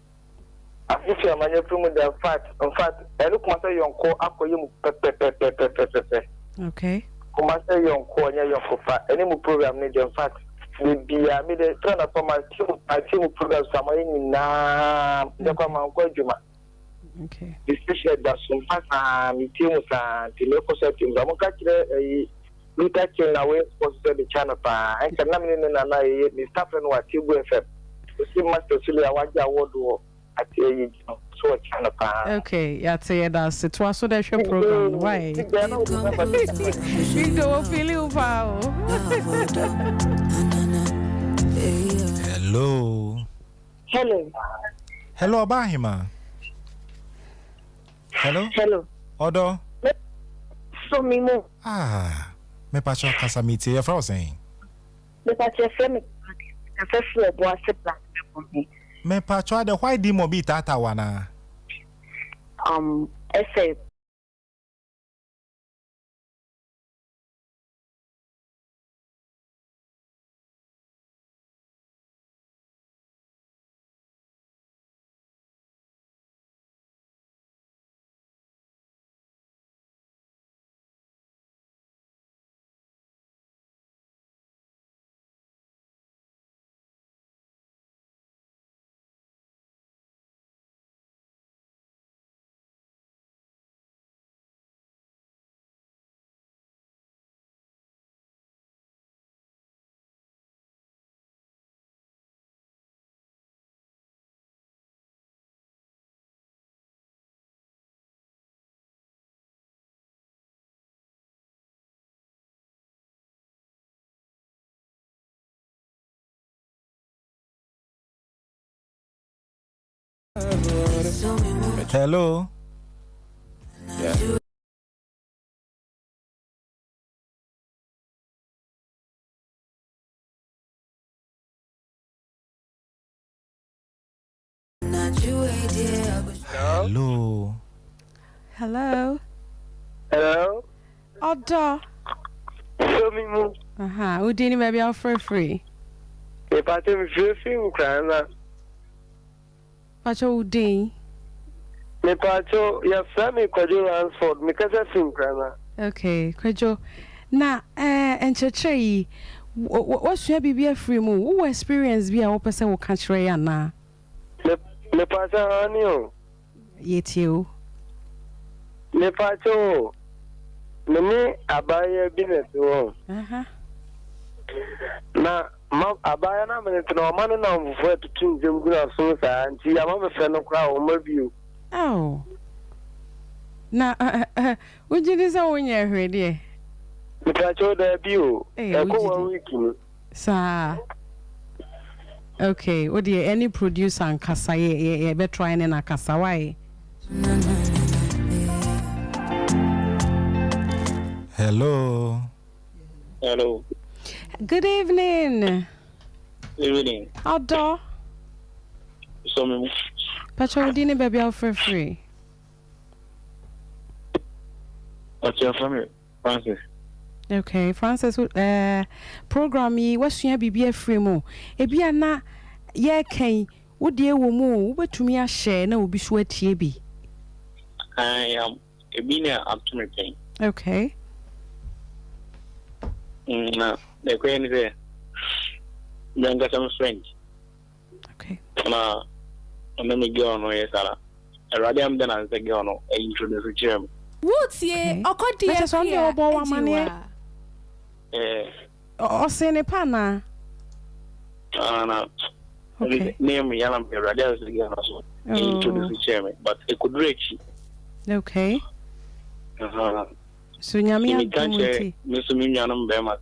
Afufi amanya from the fact in fact elu kuma say yonko akoye mu pepepepepepepe. Okay. Kuma say yonko nya yonko pa any mu program ni in fact we be me the turn up my team program samay ni na de kwa man ko juma. Okay. Especially that some fast me team sa telefo set team mo ka kire we touch na we post the channel pa en kana me na na ni staff no wa Tibu FM. We master sile awaja award so channel pa. Okay, yeah, say that's it was so that show program. Why? You don't feel you wow. Hello. Hello. Hello, Abahima. Hello. Hello. Odo. So Mimo. Ah, me pacho kasa miti ya frozen. Me pacho frame. I first boy se Me pacho the why di mobi tata wana. Essay. Hello. Hello. Hello. Hello. Odo. So Mimo. Aha, udini baby I'm free. Me pacho me free Ukraine. Pacho udin. Me pacho ya frame kwajo Ransford me kasa fi Ukraine. Okay, Kwejo. Na encheche yi what's your baby free mu who experience be a person will catch ray na me pasa anio yetio me pacho me abaya business wo na ma abaya na me no ma na mfo tutu nzem gura so sa nti ya ma me fe no kra o ma biu oh na ujidi sa wonya hwede me pacho da biu e ko wa week ni sa okay what do any producer and kasa ye be trying na kasa why Hello. Hello. Good evening. Good evening. Outdoor. So me. Pacho dini baby out for free. What's your family? Francis. Okay, Francis. Program yi wasua bibia free mo. Ebia na ye kan wo de wo mu wo betumi a share na obi so atie bi. I am Ebina up to me. Okay. Na the queen is there. Then got some friends. Okay. Na me go no yes ala. Already am then as the girl no introduce to him. Woods ye okodi e so ndi obo wa mane o se ne pa na na okay. Name yana me already as the girl so introduce to him but it could reach. Okay. So nyame atumti me so me nyanam be ma.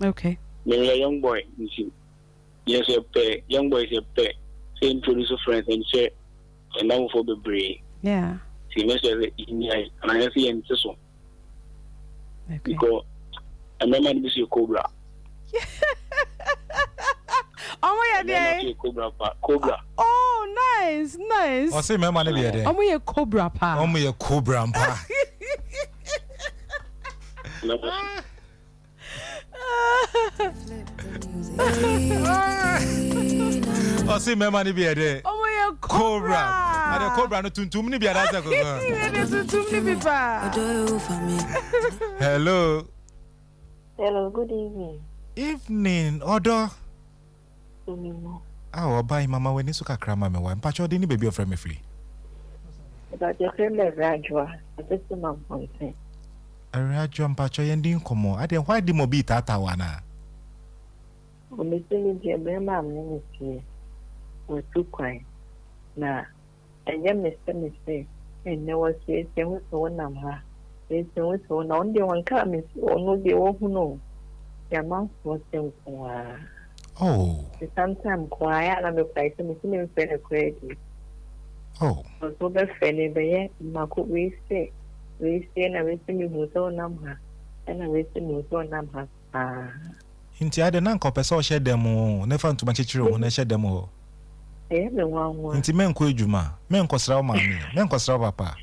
Okay. Me a young boy nti. Yes a pay young boy is a pay. Say introduce friends and share and now for the brave. Yeah. See me say in and I see and so. Okay. Because I remember this your cobra. Oh my god. Cobra. Oh nice. O say me man be there. Omo ye cobra pa. Omo ye cobra pa. O say me man be there. Omo ye Cobra. Ade cobra no tuntum ni bia da se ko. Tuntum ni bi pa. Hello. Hello, good evening. Evening, Odo. Obai mama weni so kakra ma me wa. Mpacho de ni baby of me free. But your friend is Rajwa. I just am on say. Rajwa mpacho ye ndi nkomo. Ade why di mo bi tata wana. O me se ni je be ma me ni se. O tu kwai. Na enye me se enne wo se ho so na ma. Se ho so na onde won ka me onu de wo hu no. Ya ma so se kwa. Oh. Sometimes quiet na me play so me se me fe na credit. Oh. So be fe ni be ye ma ko we se na we se mi hu so na ma. Na we se mi so na ma. Inti ade na nkopese o hye dem o ne fa ntuma chichire ho na hye dem ho. Me wan. Inti men ko edwuma, men kosra o maami, men kosra papa.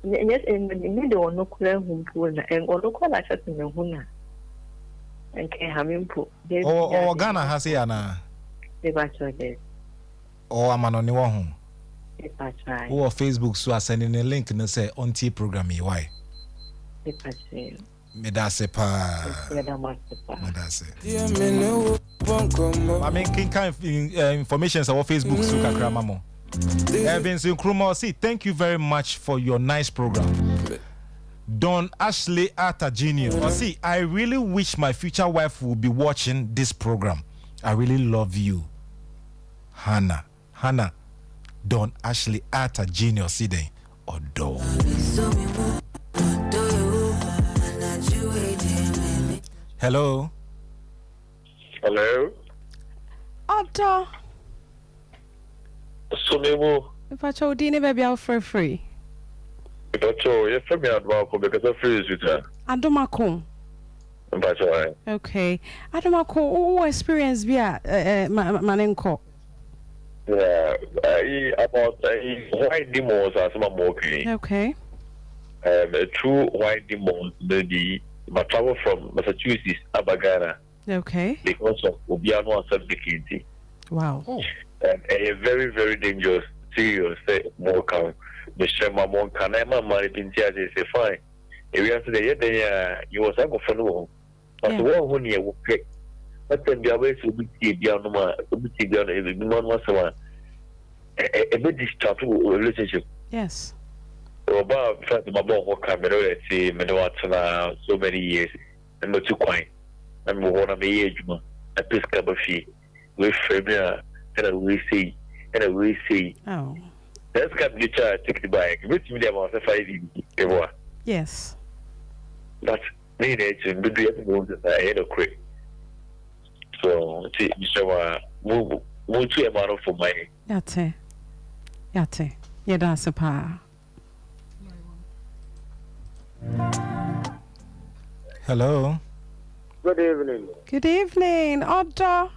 Yes, me de ono kura hu pu na en ono kwa la chat me hu na. En ke ha me pu. O Ghana ha se ya na. De ba chode. O amano ni wo ho. De ba try. O Facebook so asending a link na say onti program yi why. De ba try. Me da se pa. Me da se. I mean, kind of information on Facebook so kakra mamo. Evans Nkrumah, see, thank you very much for your nice program. Don Ashley Arthur Jr. See, I really wish my future wife will be watching this program. I really love you. Hannah, Don Ashley Arthur Jr. See them. Odo. Hello. Hello. Odo. Sonemo. If I told you baby out for free. If I told you me advance because I free with her. Adomako. Okay. Adomako, oh experience be manenko. Yeah, about white demons are some more clean. Okay. A true white demon, my travel from Massachusetts, Abagana. Okay. Because of Obiano and Sabikiti. Wow. And a very, very dangerous, serious, more count. The Shema Monkanema, my Pintia, they say, fine. If you answer the you was uncle for no. But the one who you will pick. But then the way to be beyond one once a bit distracted relationship. Yes. About fact, my boy camera see me so many years and not too quiet. And we want to be age, a piece cup of fee. We familiar and we see, Oh. That's got the child take the bike. Which me about 5 years. Yes. That's me nature, but the other ones that I had a quick. So, Mr. Move to a model for money. Yate. Yeah, that's a pa. Hello. Good evening. Good evening, Otto.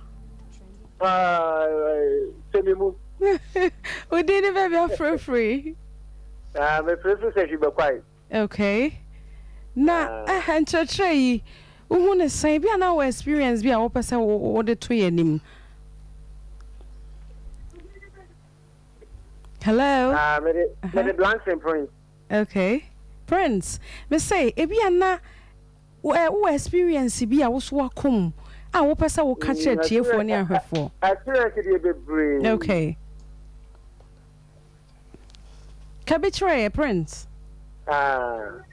We didn't have your free. My friend says you be quiet. Okay. Na entertain. Who na say bi na our experience bi a wo pese wo de to yanim. Hello. Me blank and Prince. Okay. Prince, me say e bi na wo experience bi a wo so akom a wo pese wo ka kire tiefo ne ahwefo. Experience dey be brave. Okay. Kabitre Prince. One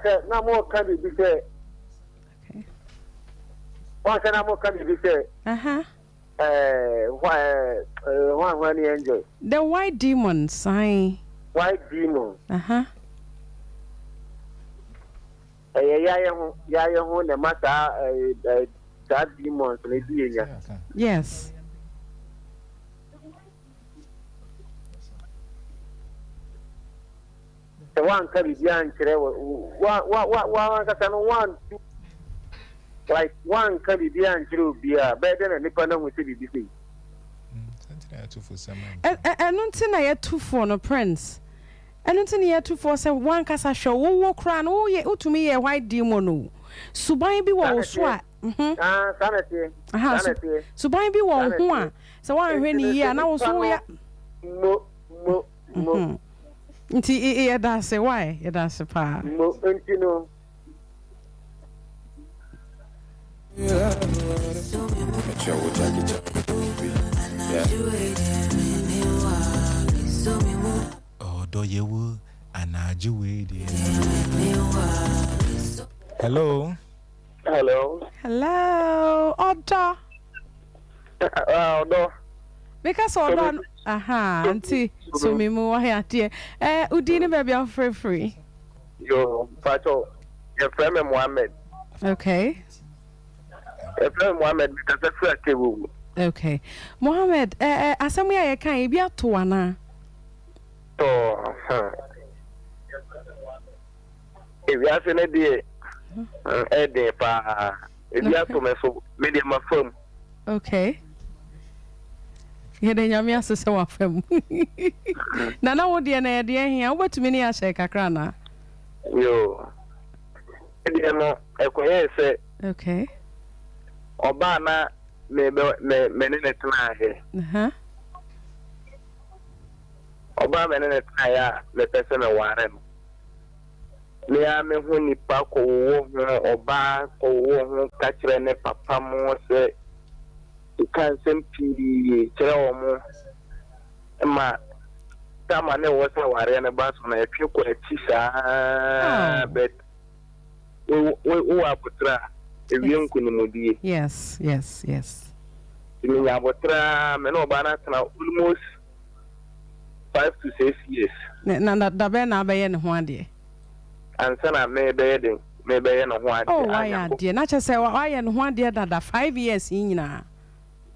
say na mo can be say. Okay. One say na mo can be say. One enjoy. The white demon sign. White demon. Yeah, the matter that demons maybe. Yes. The one can be young, one, like one can be young to be a better than the with the and until I had 2 for no Prince. And until you had 2 for say one casa show, walk round, oh, yeah, to me a white demon. So by be one swat. Sanity. So by be one. So I really, yeah, and I was so yeah. No. Yeah, that's a why. Yeah, that's a pa. No, you know. Oh, do you and I do it? Hello. Otto. No. Because Otto. Auntie. So me more here, dear. Udine baby free. Yo, Pato. Your friend Mohammed. Okay. Your friend Mohammed because I feel like you. Okay. Mohammed, asami ya kan bi ato ana. To. If you have any day, pa. If you have to me so media my phone. Okay. Yede nyame asese wa fam. Na wo de na yede hia, wo betumi ni ahye kakra na. Yo. Ede no ekoye se. Okay. Oba na me ne tena he. Oba me ne tena ya le pese me ware no. Me ya me hu nipa ko wo oba ko wo ka kire ne papa mo se kan sempi kire wo mo ma tama ne wo sa ware ne ba so na e twe ko ati sa bet wo abutra ewian kunimudie. Yes. Me abutra me no ba na tena almost 5 to 6 years. Na da be na be ye ne ho ade. Ansa na me be ye no ho ade. Oh, why ade? Na che say why ye no ho ade da 5 years nyina.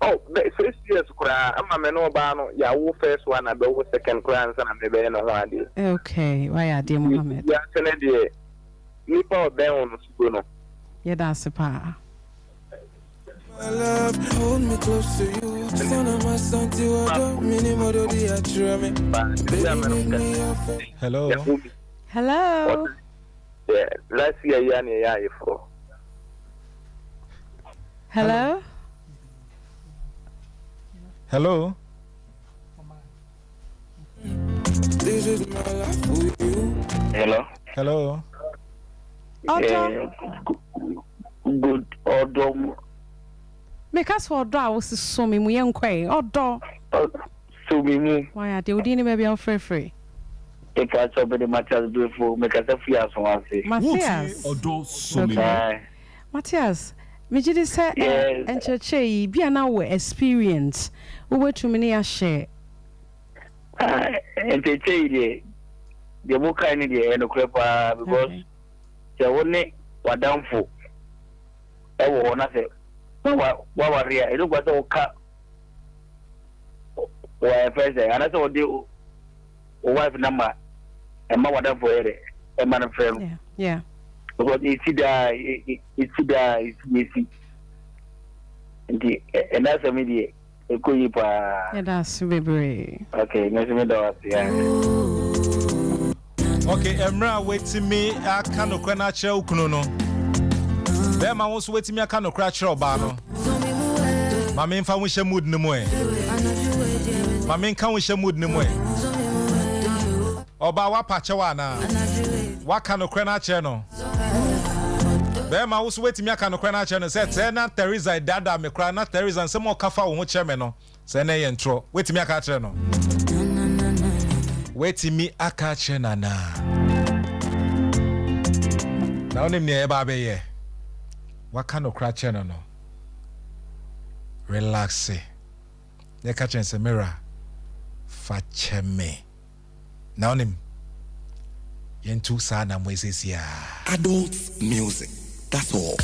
Oh, 6 years kura ama me no ba no ya wo first one na be wo second kura ansa na me be ye no ho ade. Okay, why ade Mohammed? Ya tene de nipa obe on sugo no. Yeah, that's a pa. My love, hold me close to you. Son of my son, you are minimum of the Hello. Hello. Yeah, let's see a yani ya ifo. Hello. Hello. This is my life with you. Hello. Good order. Make us for draw was so me young quay or door. So me. Why are they within maybe on free? If I saw the matters before, make us a few as one say. Matthias. Matthias. Me just say and church be an hour experience. We were to many a share. And they say the book I need the end of because the only what down for. I will not say. What were here? It was all cut. Why, first, and I saw the wife number and my water for it, a man of friend. Yeah. Because it's easy. And that's a media. Yeah, that's very. Okay, nice to meet you. Okay, Emra, wait to me. I can't no cranache ukuno. Bema was waiting me. I can't no crash or bano. Mamma, if I wish a mood no more. Mamma, can wish a mood no more. Oba wa pachawana. What kind of cranache no? Bema was waiting me. I can't no cranache no. Said, na Teresa, dada, me cry, not Teresa, and some more kafa on which no. Say, nay, and tro. Wait me. I catch no. Wait me. I catch na. Now, name near Baby. What kind of crash no? Relax. They catch in mirror. Fetch me. Now him. Yentu sana mwezi ya. Adult music. That's all.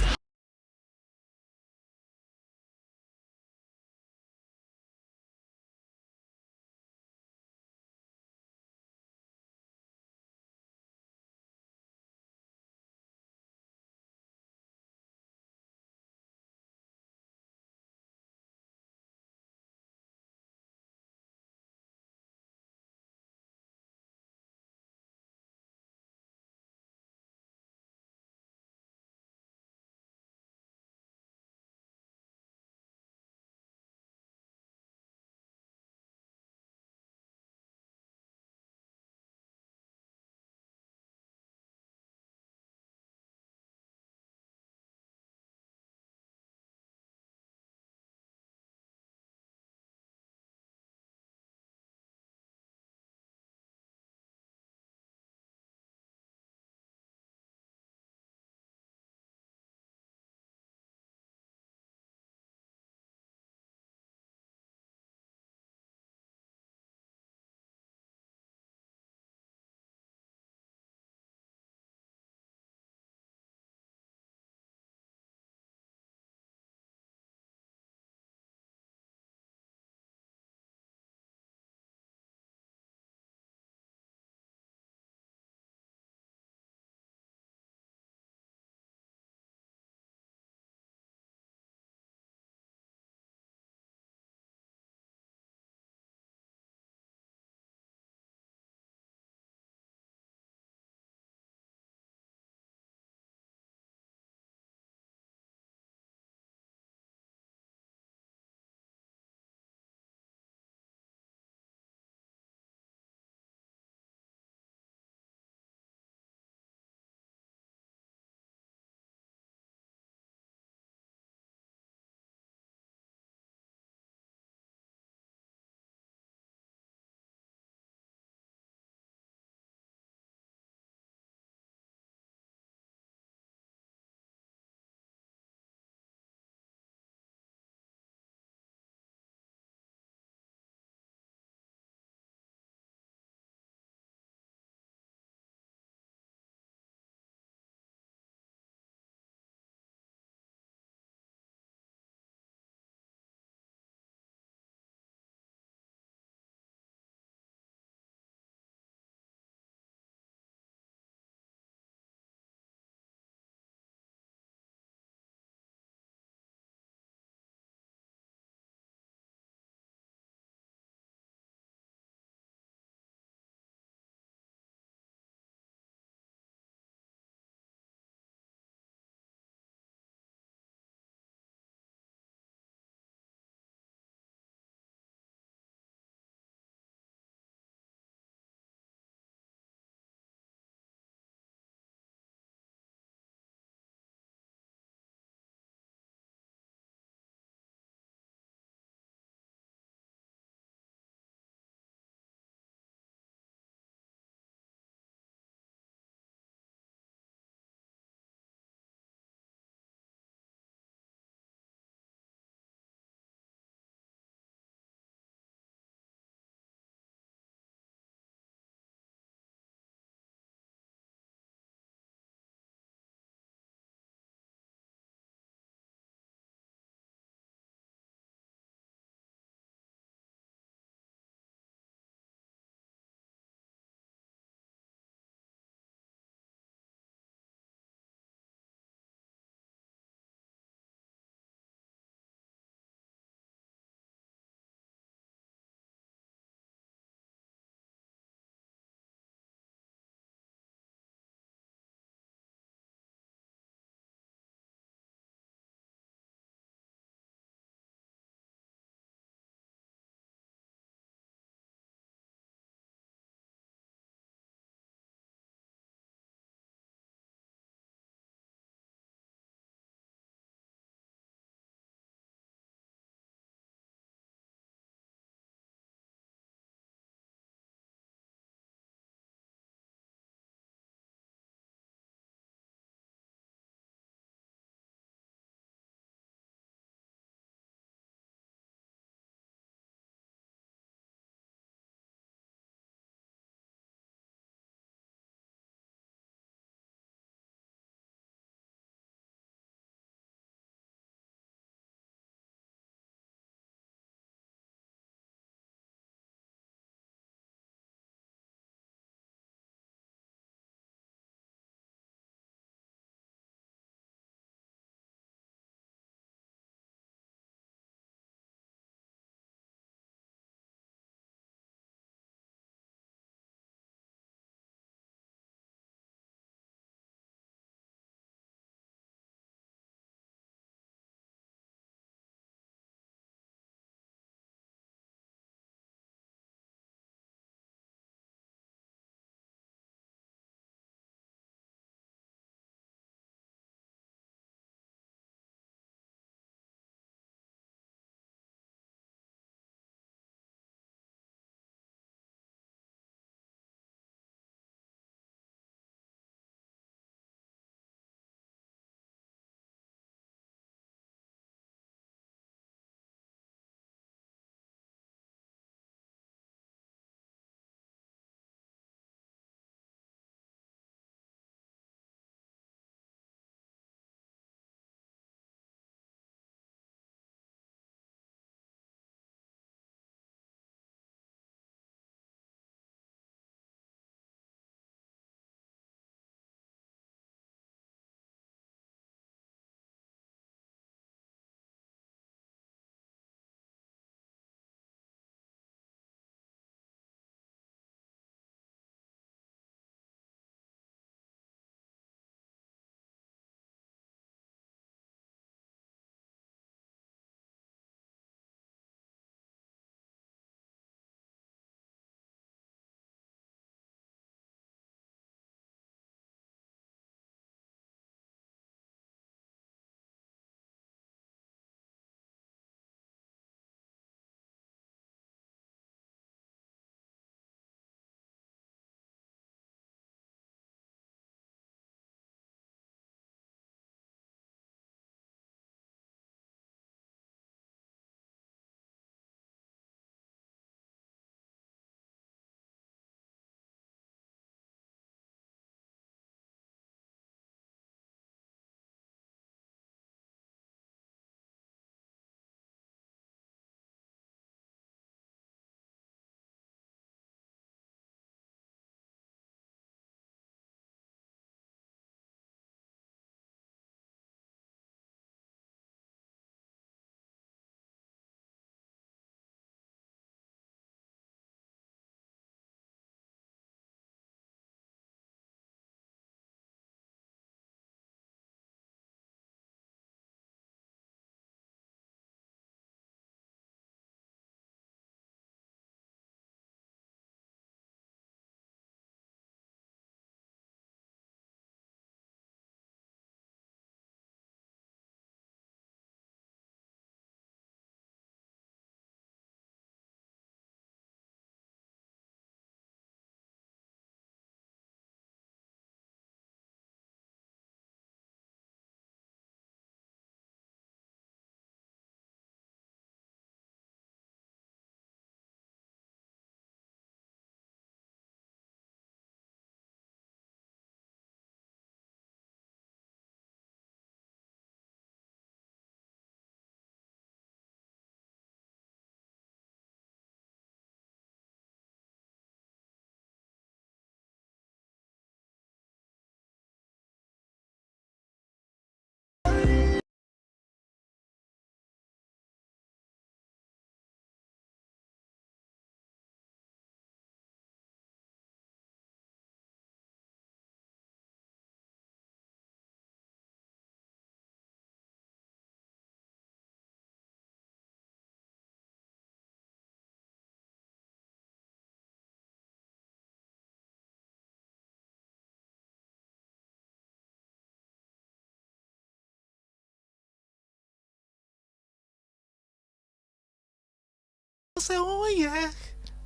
Say, oh yeah,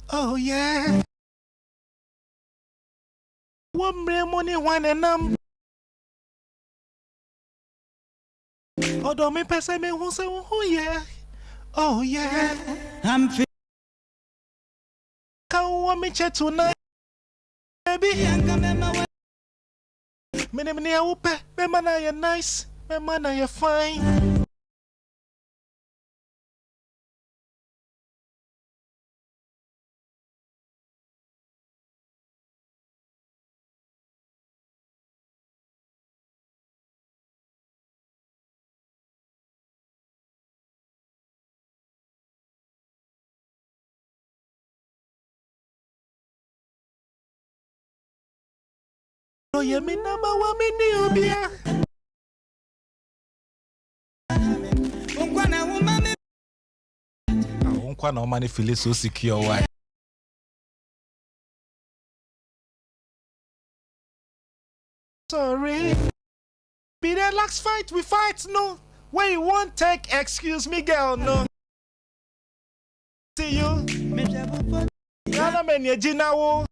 oh yeah. One money, one and Odo me pese me who say, oh yeah, oh yeah. I'm feeling. Can want me chat tonight, baby. Many I will pay. Me man, you're nice. Me man, you're fine. Oh yeah, me number one, me new beer. Unkwa na woman feel so secure. Why? Sorry. Be there, last fight, we fight, no. When you won't take, excuse me, girl, no. See you. Yana menye jinawo.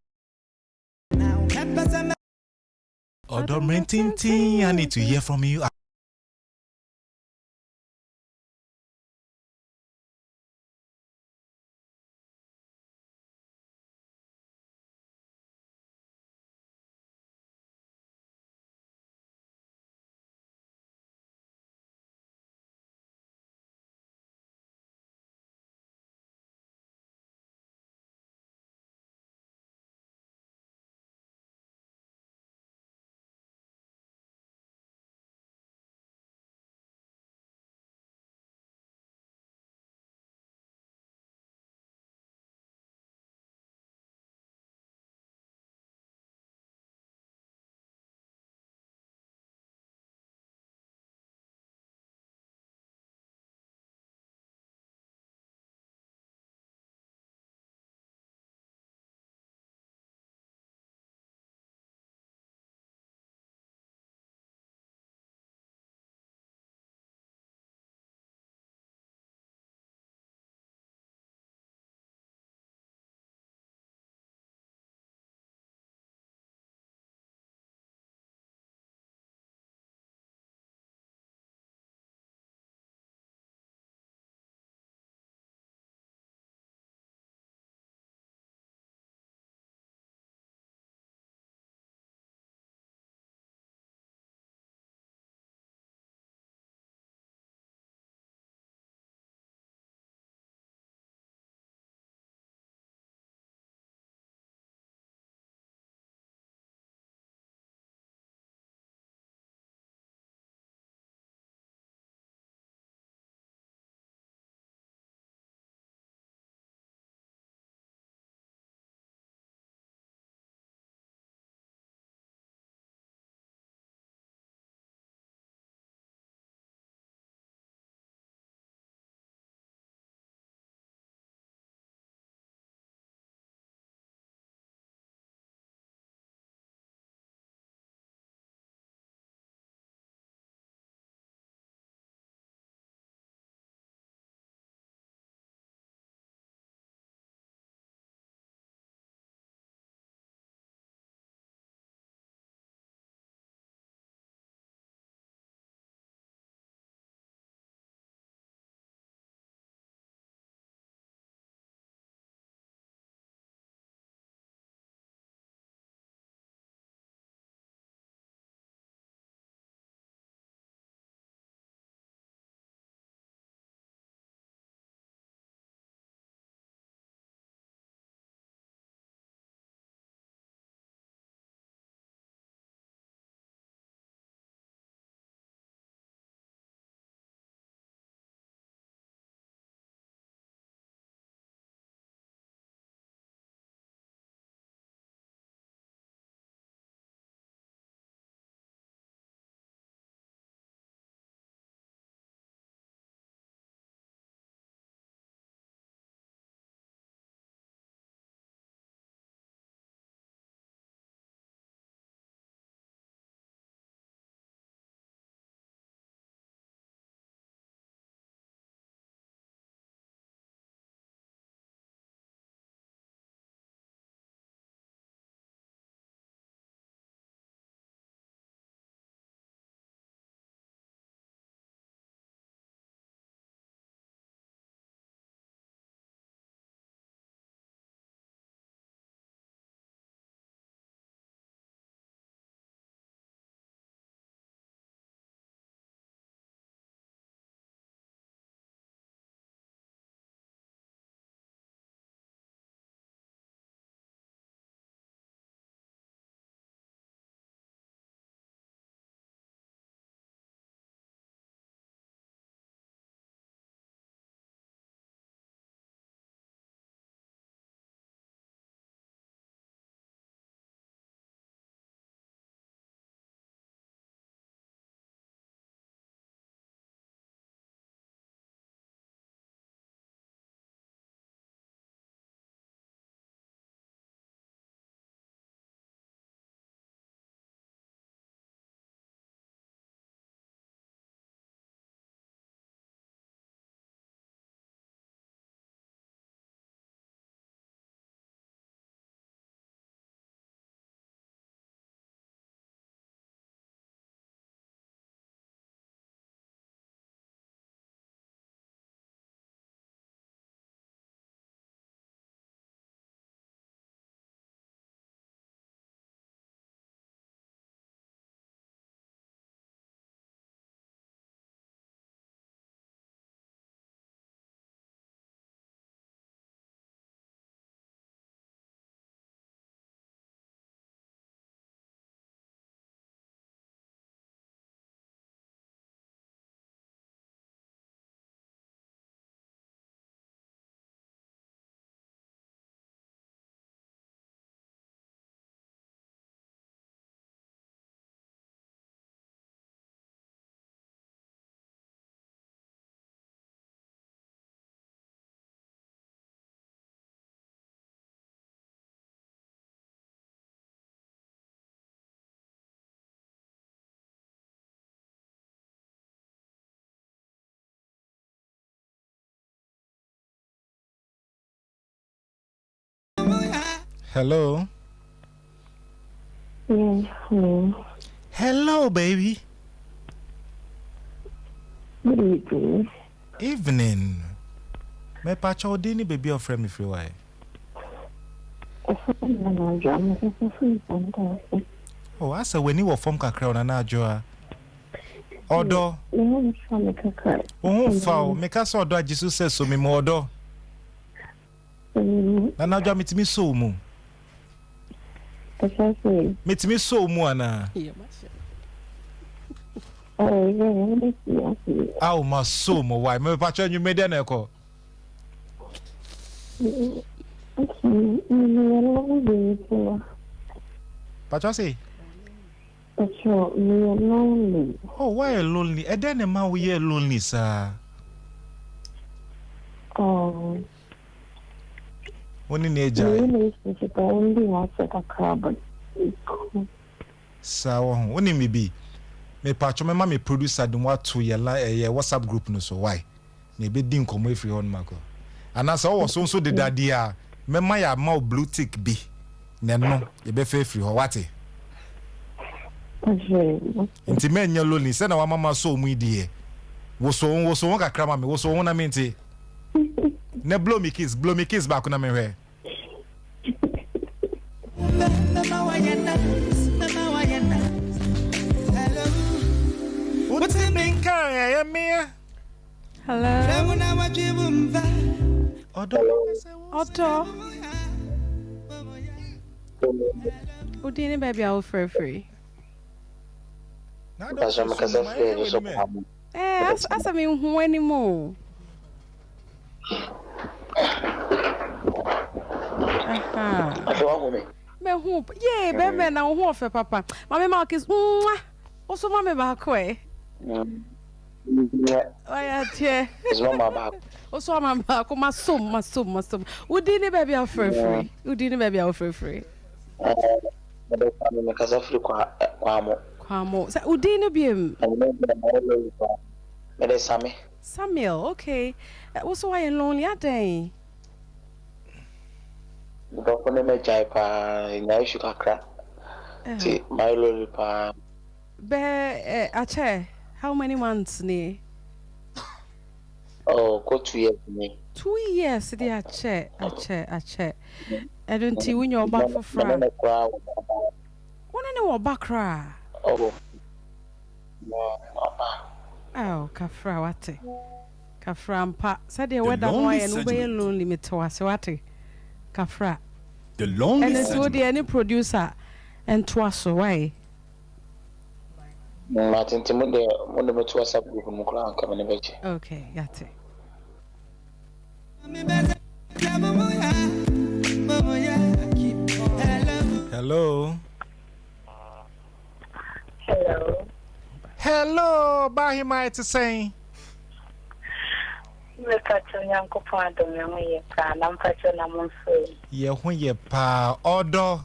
Odo Tintin, I need to hear from you. Hello. Hello, baby. Good evening. Evening. Me pacho dini baby of friend me free why. Oh, I said when you were from Kakra na joa. Odo. Oh, foul. Make us odo Jesus says so me more odo. Na na joa mitimi so mu. Mitimi so mu ana. Oh, yeah. Aw ma so mo why me pacho you made na eko. Pacho say lonely. oh, why lonely? And then a man we are lonely, sir. Oh, One in age. Relationship only has a carbon. So, when it may be, me patch my mammy producer don't want to your WhatsApp group, no, so why? Maybe didn't come away from Marco. And as I was also the daddy, me my mouth blue tick be. No, you be free or what? Inti men your lonely, send our mama so me dear. Was so one crama me, was so one I mean. Ne blow me kiss back on me hair. What's it mean, Carrie? Hello. Otto. Udini baby, I'll free. As I mean, who anymore? Me hope, yeah, baby, now who for papa. Mammy Mark is also mammy back way. Oh, yeah, dear. Also, I'm back. My son. Udini baby, I'll free. Udini baby, I'll free. Kwamo. Sa Udini biem. Samuel, okay. Also, why you lonely at day? Don't me jaipa in Aishu Kakra. My lolly pa. Ache, how many months ne? Oh, go 2 years me. 2 years, dear Ache. I don't see when you're back for fra. One in your back cry. Oh, oh, Kafra, what? Kaframpa, said the weather boy and obey lonely me to us, what? Kafra. The lonely and it's what any producer and twas away. Martin Timonde, one of the WhatsApp group in Mukran coming in. Okay, got it. Hello. Hello, Bahima to say. Yeah, when you pa order.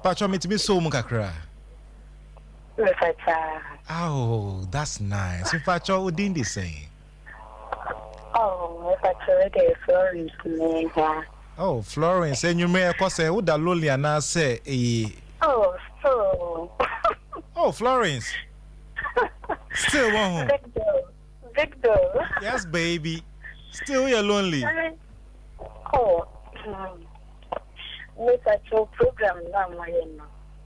Pacho me to be so mukakra. Oh, that's nice. If Pacho didn't the same. Oh, Florence. Oh, Florence, and you may of course say, who the lonely and I say, oh, so. Oh, Florence. Still one. Victor. Yes, baby. Still you're lonely. Oh, with a show program now, my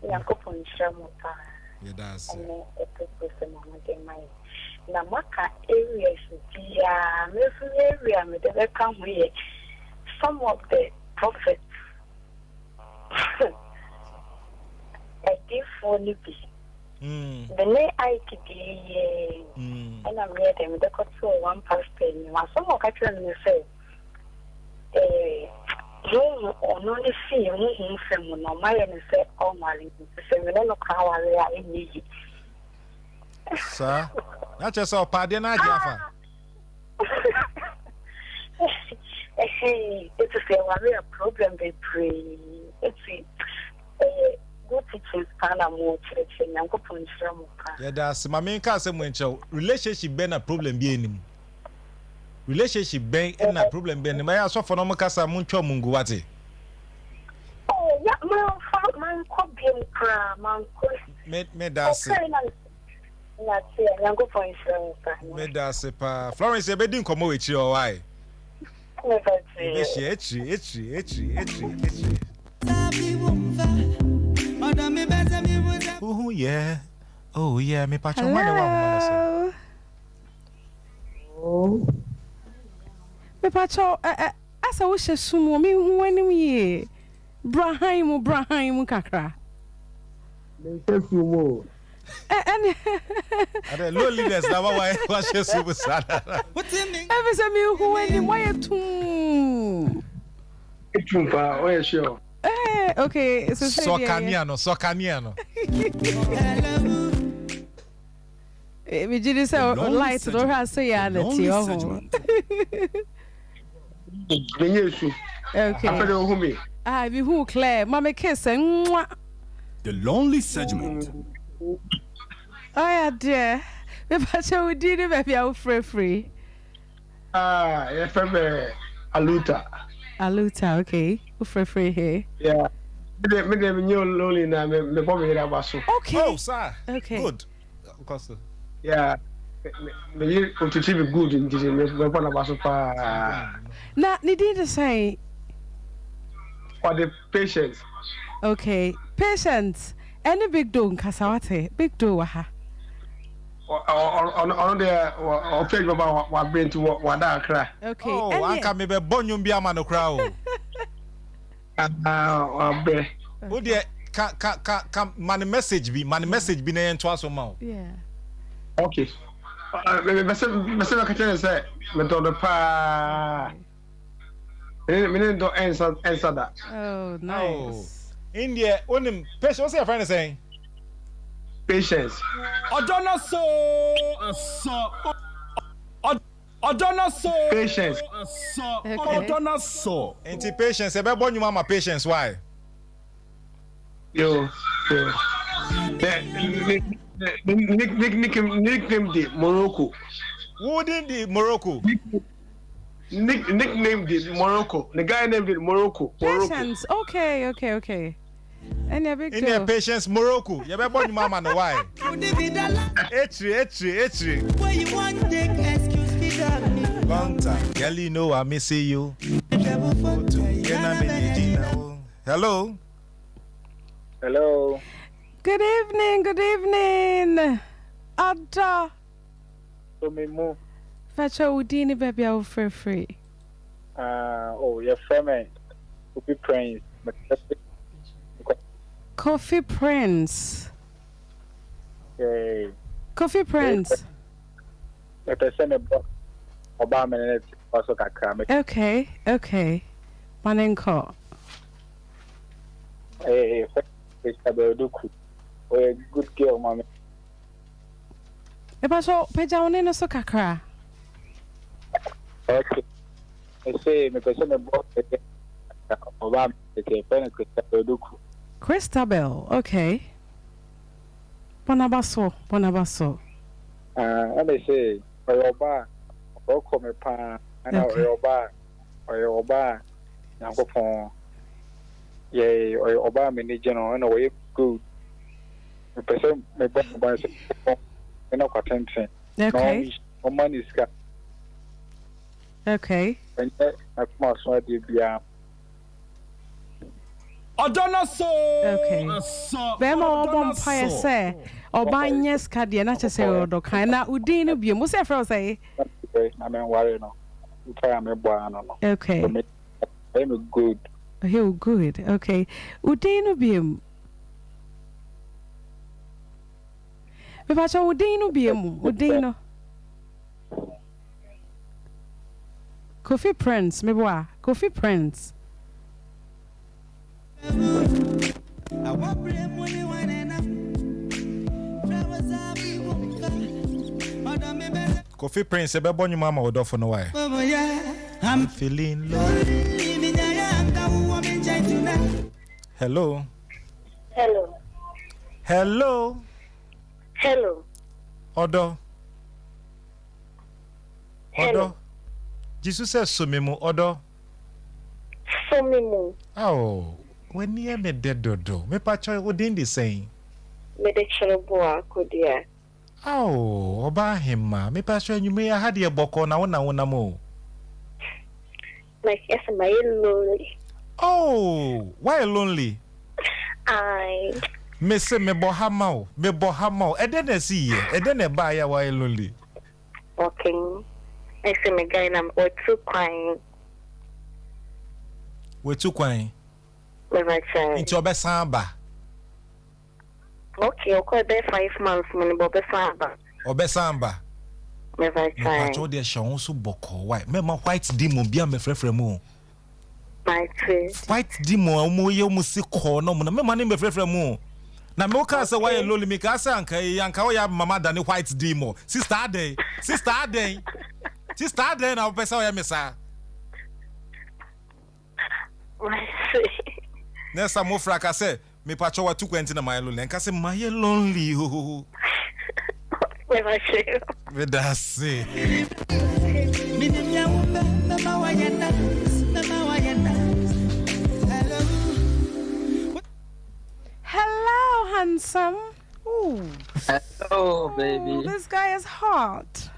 Yankopon Shamuta. Yeah, that's it. Namaka areas, the area, may come here. Some of the prophets. I did for Libby. The lay I could and I'm here them the cut to one pastor. Some of Catherine say, you only see you from no my and say, oh, my, say, we don't know how I are in Niji. Sir, that's just our party and I Jaffa. It's a problem they pray. It's good teachers can more church and I'm going to yeah, that's my main cousin when relationship been a problem being relationship been a problem being my ass for no Macasa Muncho Munguati. man could be a cram, man could. Me that's it. That's it. I'm going for insurance. Me that's it. Florence, you been come with you, why? Oh yeah. Oh yeah, me patch on one. Oh. Me patch asa wo hye sumo me hu anim ye. Brahim kakra. Me hye sumo. Are loneliness na why hye sumo sada. What do you mean? Ever say me hu anim why tum. Tum pa, oh sure. Okay, so Sokaniano. Me did say light do ha say ya na ti o. Okay. After who me? Ah, be who Claire, mama kiss The lonely segment. Oh yeah, dear. Me pacha we did baby I free. Ah, yeah, from Aluta, okay. We free here. Yeah. Me new lonely na me bomb here abaso. Okay. Oh, sir. Okay. Good. Of course. Yeah. Me to be good in this me bomb abaso pa. Na ni did say for the patients. Okay. Patients. Any big do nkasawate. Big do wa ha. On the or page about what bring to what that cry. Okay. Oh, I can be bonyum bia man crowd. Oh dear, can man message be na ento asoma. Yeah. Okay. Me ka tell say me do the pa. Me do answer that. Oh, nice. India, onim patience. What's your friend saying? Patience. Odona so. Patience. Odona so. Anti patience. Ebe bonyu mama patience. Why? Yo. Nickname the Morocco. Who did the Morocco? Nickname the Morocco. The guy named it Morocco. Patience. Okay. And your big in patience Morocco. You be bonyu mama no why? Etri. Where you want take excuse me darling. Long time. Girl, you know I miss you. Hello. Hello. Good evening. Ada. So me move. Facha udini baby I free. Oh, your friend will be praying. Coffee Prince. Okay. Coffee Prince. Okay. Manenko. Hey, good girl, mommy. So, Pejaone no so kakra. Okay. I say, me person about Obama, Christabel, okay. Bonabaso. I say, Oyoba, Okome Pa, and Oyoba, Yankopon, yea, Oyoba, mini general, and away good. The person may buy no attention. Okay. No money is got. Okay. And I must not be Odona so. Okay. Bema obon paye say obanye skade na chese odo kan na udin no biem. Mo se fra say. I mean worry no. You try me boy no. Okay. I'm good. Oh, good. Okay. Udin no biem. Me pa cha udin no biem. Udin no. Coffee Prince, me boy. Coffee Prince. Coffee Prince, ebe bonyu mama odo for no why. I'm feeling low. Hello. Odo. Jesus says sumimu odo. Sumimu. Oh. when you me dead dodo. Me pacho within the saying. Me de chroboa kodia. Oh, oba him ma. Me pacho you may had your boko na wona mo. Like yes, my lonely. Oh, why lonely? I Me say me bohamao. E den see e den buy ya why lonely. walking. I say me guy nam or two crying. We too kwai. Me right side. Into obesamba. Okay, okay, be 5 months money bo be samba. Obesamba. Me right Me side. pacho de shon so boko why. Me ma white demon bia me frefre mu. My tree. White demon omo ye omo si ko no mo na me ma ne me frefre mu. Na me ka say why lonely me ka say anka ya mama da ne white demon. Sister Aden na opesa ya me sa. My tree. Nessa mo fraka say me pacho wa 220 na my lonely. Nka say my lonely ho. Me right side. Me da say. Hello, handsome. Ooh. Hello, baby. This guy is hot.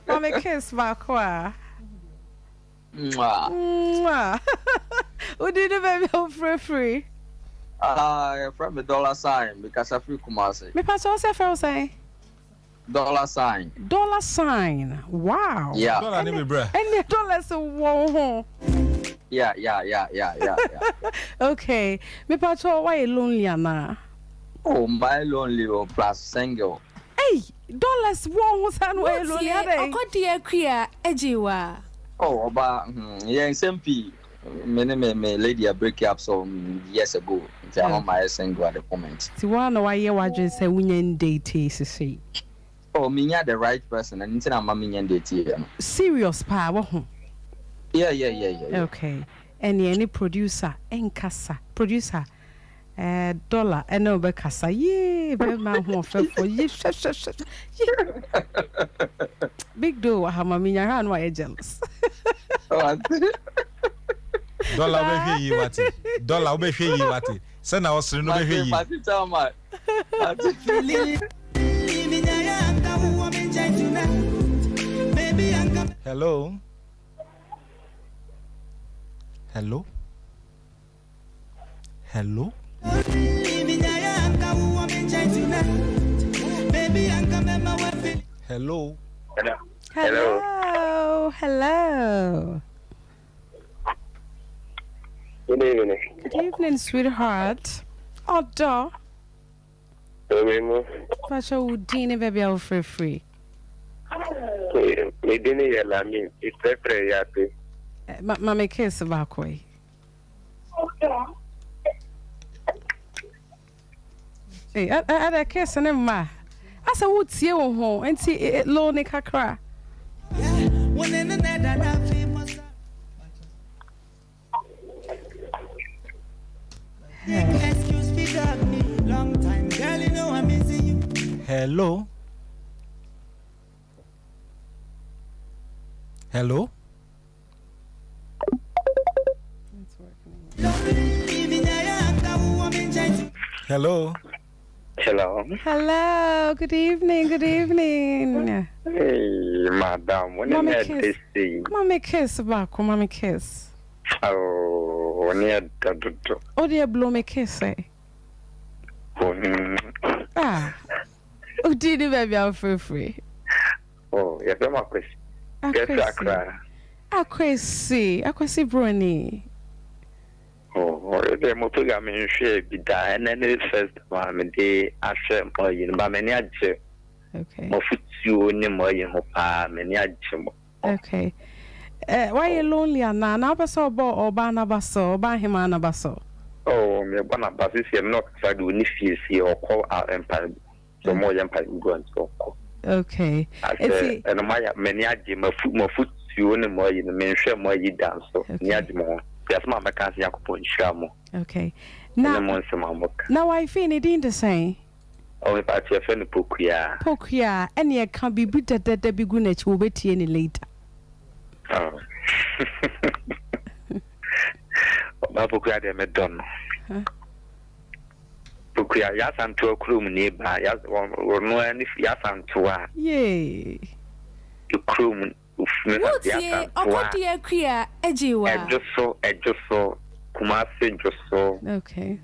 Mommy kiss back where? Mwah. Who did the baby free? From the $sign because I feel Kumasi. Me pass what's your first say? $sign. $sign. Wow. Yeah. Dollar ni me bra. And the dollars whoa. Yeah. Okay. Me pass why you lonely ana? Oh, my lonely plus single. Hey, dollars whoa san why you lonely are they? Okodia queer ejiwa. Oh, but yeah, SMP. Me lady a break up some years ago. I'm on my single at the moment. See one why you watch say winning date see. Oh, me the right person and instead I'm a date here. Serious power. Yeah. Okay. Any producer enkasa producer dollar no be kasa ye be ma ho fe for ye big do wa ha ma minya ha no jealous. Dollar be hwe yi wati. Dollar be hwe yi wati. Say na osiri no be hwe yi. Hello. Good evening. Good evening, sweetheart. Odo. Pacha udine baby au free. Me dini ya lami. It's free yate. Mama kiss back way. Hey, I kiss and ma. Asa would see you home and see it low ne kakra. Excuse me, dog me. Long time, girl, you know I'm missing you. Hello. Hello. Hello. Good evening. Hey, madam. When Mommy I kiss. see. Mommy kiss back. Mommy kiss. Oh, near the. Oh dear, blow me kiss. Ah. Oh, did you baby out free? Oh, yes, I'm a question. Yes, Akwesi brony. Oh, the motor me share be die and then the first one day I share more in Bamania. Okay. Mo you ni more in Hopa, many. Okay. Why you lonely and na baso or bana baso, ba him baso? Oh, me one of us is not try to initiate or call our empire. So more empire go and so. Okay. And my many foot you ni more in the mention more you dance so near more. Yes, Mamma can't see a shamo. Okay. Now I feel it in the same. Oh, if I see a friend Pokia, and you can't be bitter that the begunnet will wait any later. Oh. Babukuya de Medon. Bukuya Yasan to a crew nearby, Yas or no, and if Yasan to a. Yay. The crew. What's ye? Okotia Kria, Ejiwa. Just so, Kumasi, just so. Okay.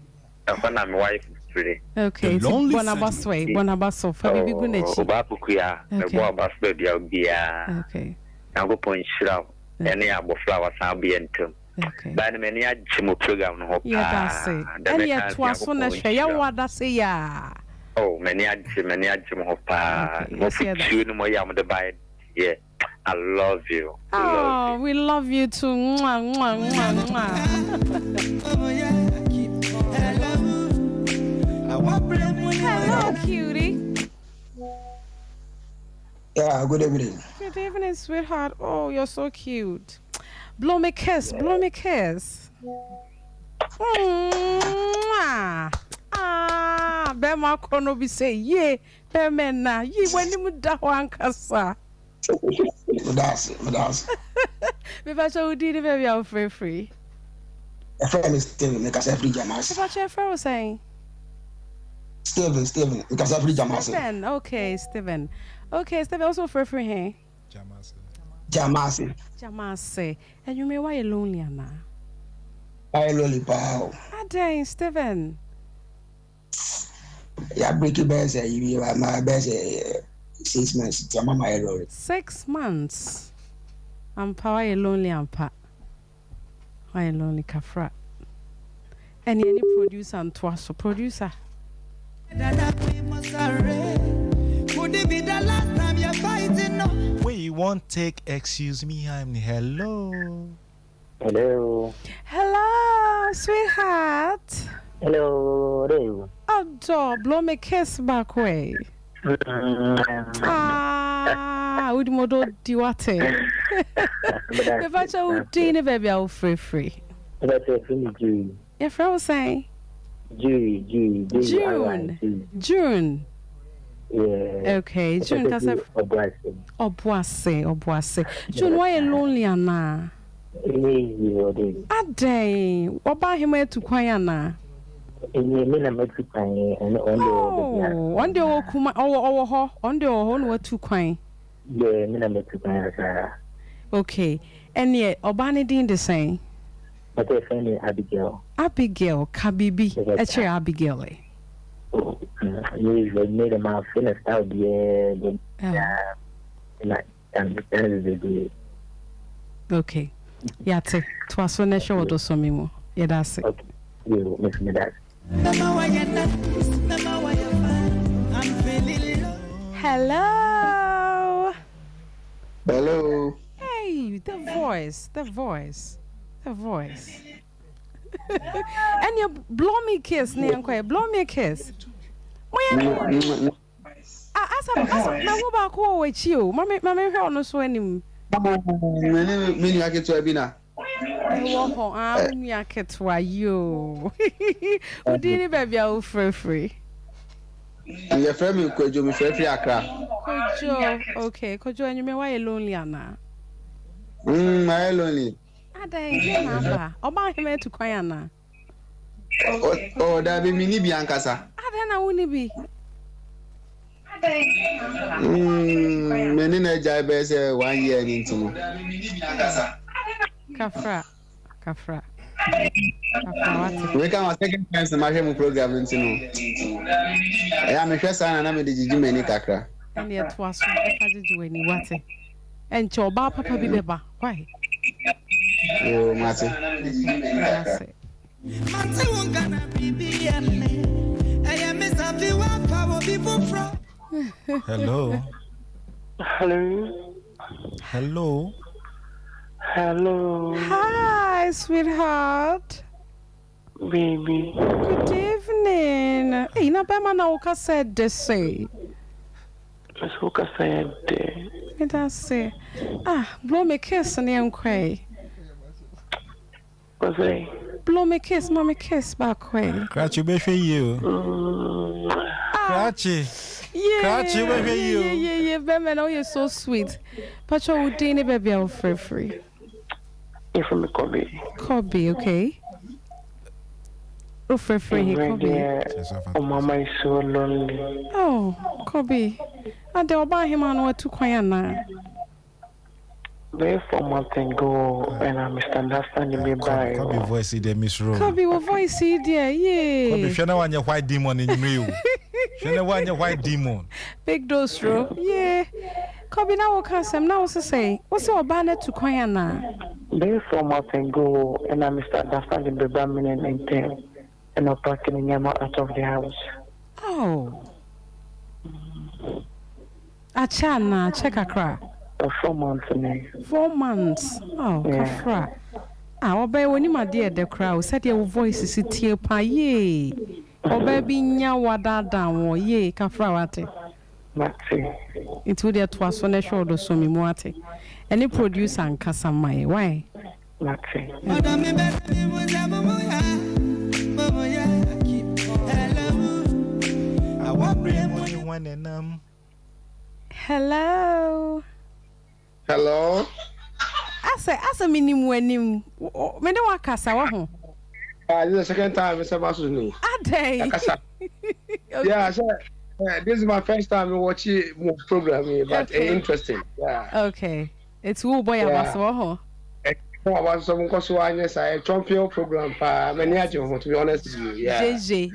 When I'm wife today. Okay. Bonabaso, Fabi Gunechi. Babukuya, the boy bus baby, I'll be a. Okay. I'll go point shroud. Any apple flowers, I'll be into. Okay. By the many Jimo program, hope. Yeah, that's it. And yet, was on a share, what I say, ya. Oh, many Jim Hopper. You know, my yam the bite. Yeah. I love you. Oh, we love you too. Mwah, mwah, mwah, mwah. Hello, cutie. Yeah, good evening. Good evening, sweetheart. Oh, you're so cute. Blow me kiss, blow me kiss. Mwah. Ah, Bema kono bi say, yeah, Bemena, ye when you da wankasa. That's. Me ba cho udi ni baby out free. A friend is Steven, because every Jamas. What your friend was saying? Steven, because every Jamas. Steven, okay, Steven. Okay, Steven also free, hey? Jamasi. And you may why you lonely, Anna? I lonely, pal. Ah, dang, Steven. Yeah, breaking best, you are my best 6 months. Jamama, 6 months. I'm power you lonely, and pa. Why lonely, Kafra. And any producer and twice producer. Would it be the last time you're fighting? No. We won't take excuse me. I'm hello. Hello, sweetheart. Hello. Oh, door, blow me kiss back way. Ah, would modo diwate. If I show dinner, baby, I'll free. That's a June. Your friend was saying June. Yeah. Okay, June. That's a Obuase. June, why you lonely, Anna? Ah, day. What about him to Quayana? Oh, one day, on the own, what to Quay? Yeah, okay, and yet, Obani didn't the same. But I find Abigail. Kabibi, actually, Abigail. You made him out finished out the okay. Yeah, twas when I showed us some more. Yeah, that's it. Okay, you make me that. Hello. Hey, the voice. And you blow me kiss, blow me a kiss. Asa, na wo ba ko we chi o. Mama hwe ono so anim. Me ni aketo abina. Wo ho, me aketo ayo. Odi ni ba bia wo free. Your friend me Kojo, me free Accra. Kojo, okay. Kojo, and you me why lonely ana? I lonely. Adai, na oba him to kwayana. Oh, that be mini bi ankasa. Adai na woni bi. Many na jai be say 1 year into no. Kafra. We can second time the market program into no. I am sure sana na me de jiji many kakra. And yet was do any what. And choba papa bi beba. Why? Oh, Mate. That's it. Hello. Hi, sweetheart. Baby. Good evening. Hey, na bema na uka said this say. Uka said that's it. Blow me kiss and I'm cray. What's it? Blow me kiss, mommy kiss back way. Cratchy be for you. Cratchy. Yeah. Cratchy be for you. Yeah. Bema, oh, you're so sweet. But you're Dini baby, I'll free. If I'm a Kobe, okay. Oh, free, Kobe. Oh, Mama is so lonely. Oh, Kobe. And they'll buy him on what to quiet. Very 4 months ago, and I'm misunderstanding me by. Kobe voice the Miss Rowe. Kobe will voice dear, yeah. Kobe, she want your white demon in you. She want your white demon. Big dose, Ro. Yeah. Kobe now will cast him now to say, what's your banner to quiet now? Very 4 months ago, and I'm misunderstanding the Bamin and 10, and I'm packing in Yama out of the house. Oh. Achana, check a crack. 4 months now. 4 months. Oh, Kafra. Obey when you my dear the crowd said your voice is it here pa ye. Obey nya wada down ye Kafra wate. Mate. It would have twas on the shoulder so me moate. Any producer and Casamay. Why? Mate. Hello. Hello. I say minimum when him. Me don't want casa wa ho. This is the second time Mr. Masuni. Ade. Yeah, so this is my first time watching program, but interesting. Yeah. Okay. It's who boy about so ho. I was some Koswanya say champion program pa many to be honest with you. Yeah. JJ.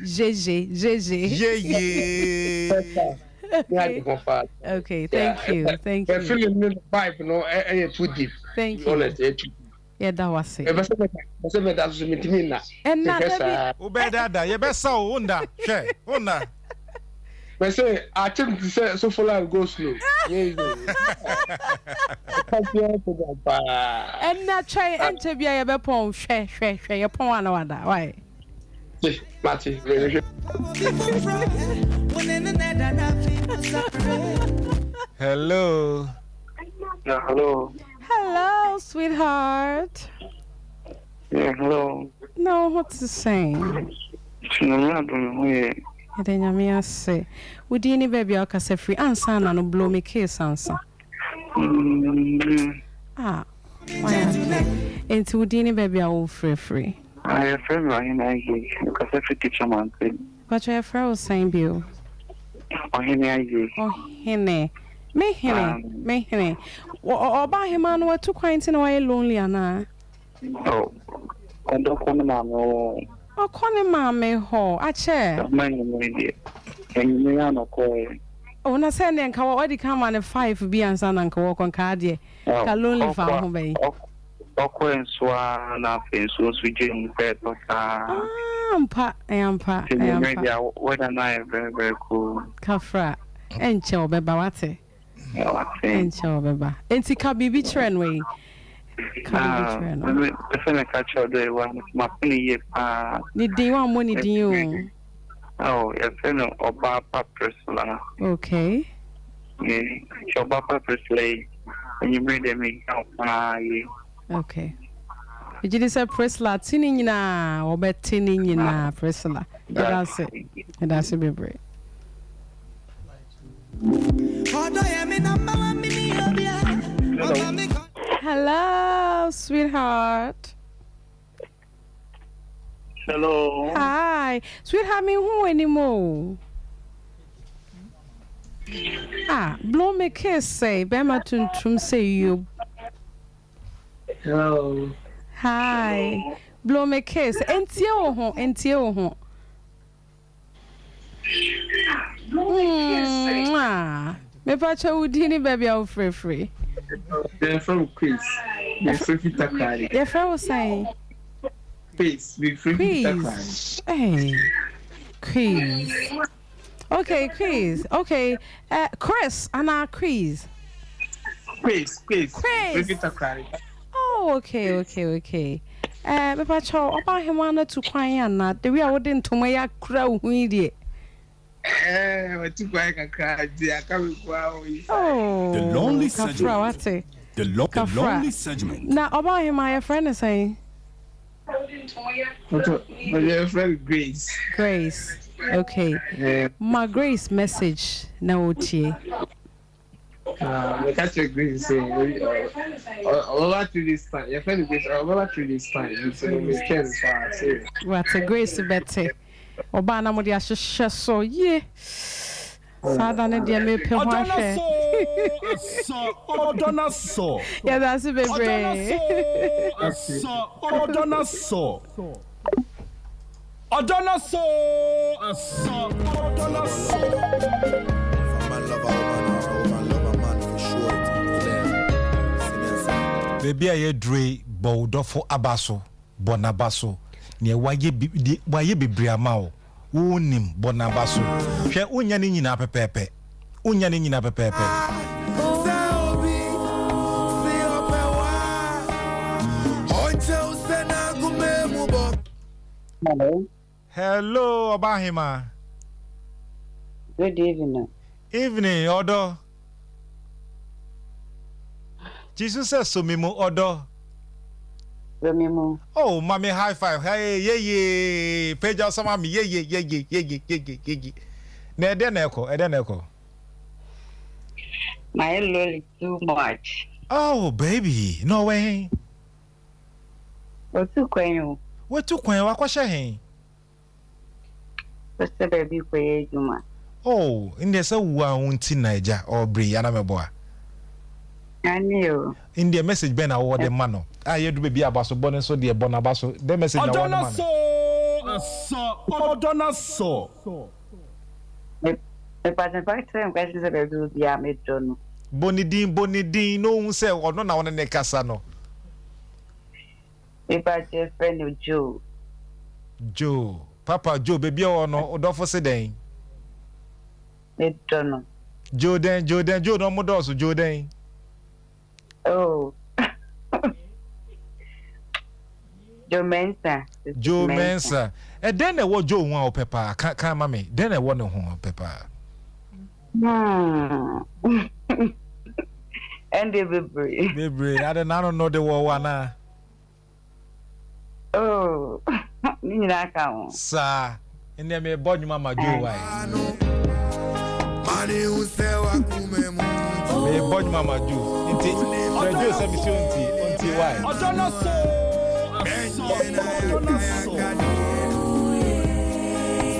Okay, thank you. Thank you. Feeling the vibe, too deep. Thank you. Honest, yeah, that was it. And now, you best so under. Share, under. But say, I think to say so for life go slow. And now try and to be a bepon, share, your pon one. Why? Matty, hello. Yeah, hello. Hello, sweetheart. Yeah, hello. No, what's the same? Then I say, would any baby or cassa free answer and blow me kiss answer? Ah, why? Ain't would any baby all free? I have friend Ryan Ivy, because every teacher man said. But your friend was saying, Bill. Oh, Henny Ivy. Oh, Henny. Me Henny. Or by him on what 2 coins in a way lonely, Anna. Oh, I don't want to know. Oh, calling mammy ho, a chair. My name and me on a call. Oh, na send and come already come on a 5 be and son and walk on cardia. A lonely farm bay. Okwen swa na fesu suje mpeto sa ampa whether na very cool kafra enche obeba wate enche obeba enti ka bibi trend we ka bibi trend me defend catch the one ma pini ye pa ni din wa mo ni din oh yes no oba paprisla okay yeah oba paprisla and you made them me okay. Did you say Prisla tinning na or bet tinning na Prisla? That's it. That's a baby. Hello, sweetheart. Hello. Hi, sweetheart. Me who anymore? Blow me kiss. Say, Bema Tuntum say you. Hello. Hi. Blow me kiss. Entio ho. Me pacha udini baby out free. They're from Chris. They're from Takari. Your friend was saying. Chris, we free Takari. Hey. Chris. Okay, Chris. Okay. Chris, Anna Chris. Chris. Takari. Oh, okay. Me pacha oba hemana to kwan na the way I wouldn't to my crowd we what you quite a cry, dear. Oh, the lonely segment. The lonely segment. Now, about him, my friend is saying, my friend Grace. Okay. My Grace message now, We catch a green say, over to this time. Your friend is over to this time. It's a mistake. What a grace, Betty. Obana mo dia hwehwe so ye. Sada ne dia me pe ho ahwe. Odona so. Yeah, that's it, baby. Odona so. Baby, I dre bowdofo abaso, bonabaso. Near waye bibriamao. Unim bonabaso. She unya ni nyina pepepe. Unya ni nyina pepepe. Hello, Obahima. Good evening. Evening, Odo. Jesus says so mimo Odo. Oh, mommy, high five. Hey, yeah. Page out some mommy. Yeah. Nedeneko. My lolly too much. Oh, baby. No way. What too quaint? What question? What's the baby for you, Oh, in there's a wound in Niger or Brianna Meboa. I knew. In the message, Ben, I wore the mano. I had to be a basso bonnet, so dear Bonabasso. The message I want so. The pattern by time questions about the army, John. Bonidine, no one say, or no, now on the Casano. If I just friend of Joe. Papa Joe, baby, or no, or for Sedan. Joe, no more doors, Joe Dane. Oh, Joe Mensa. And then there was Joe one pepper. Can't mammy. Then I want one pepper. And the baby. I don't know the one. Oh, Nina count. Sir, and then me bought Mama Joe. Why? Money who say what me bought Mama Joe. Joe said me unti why?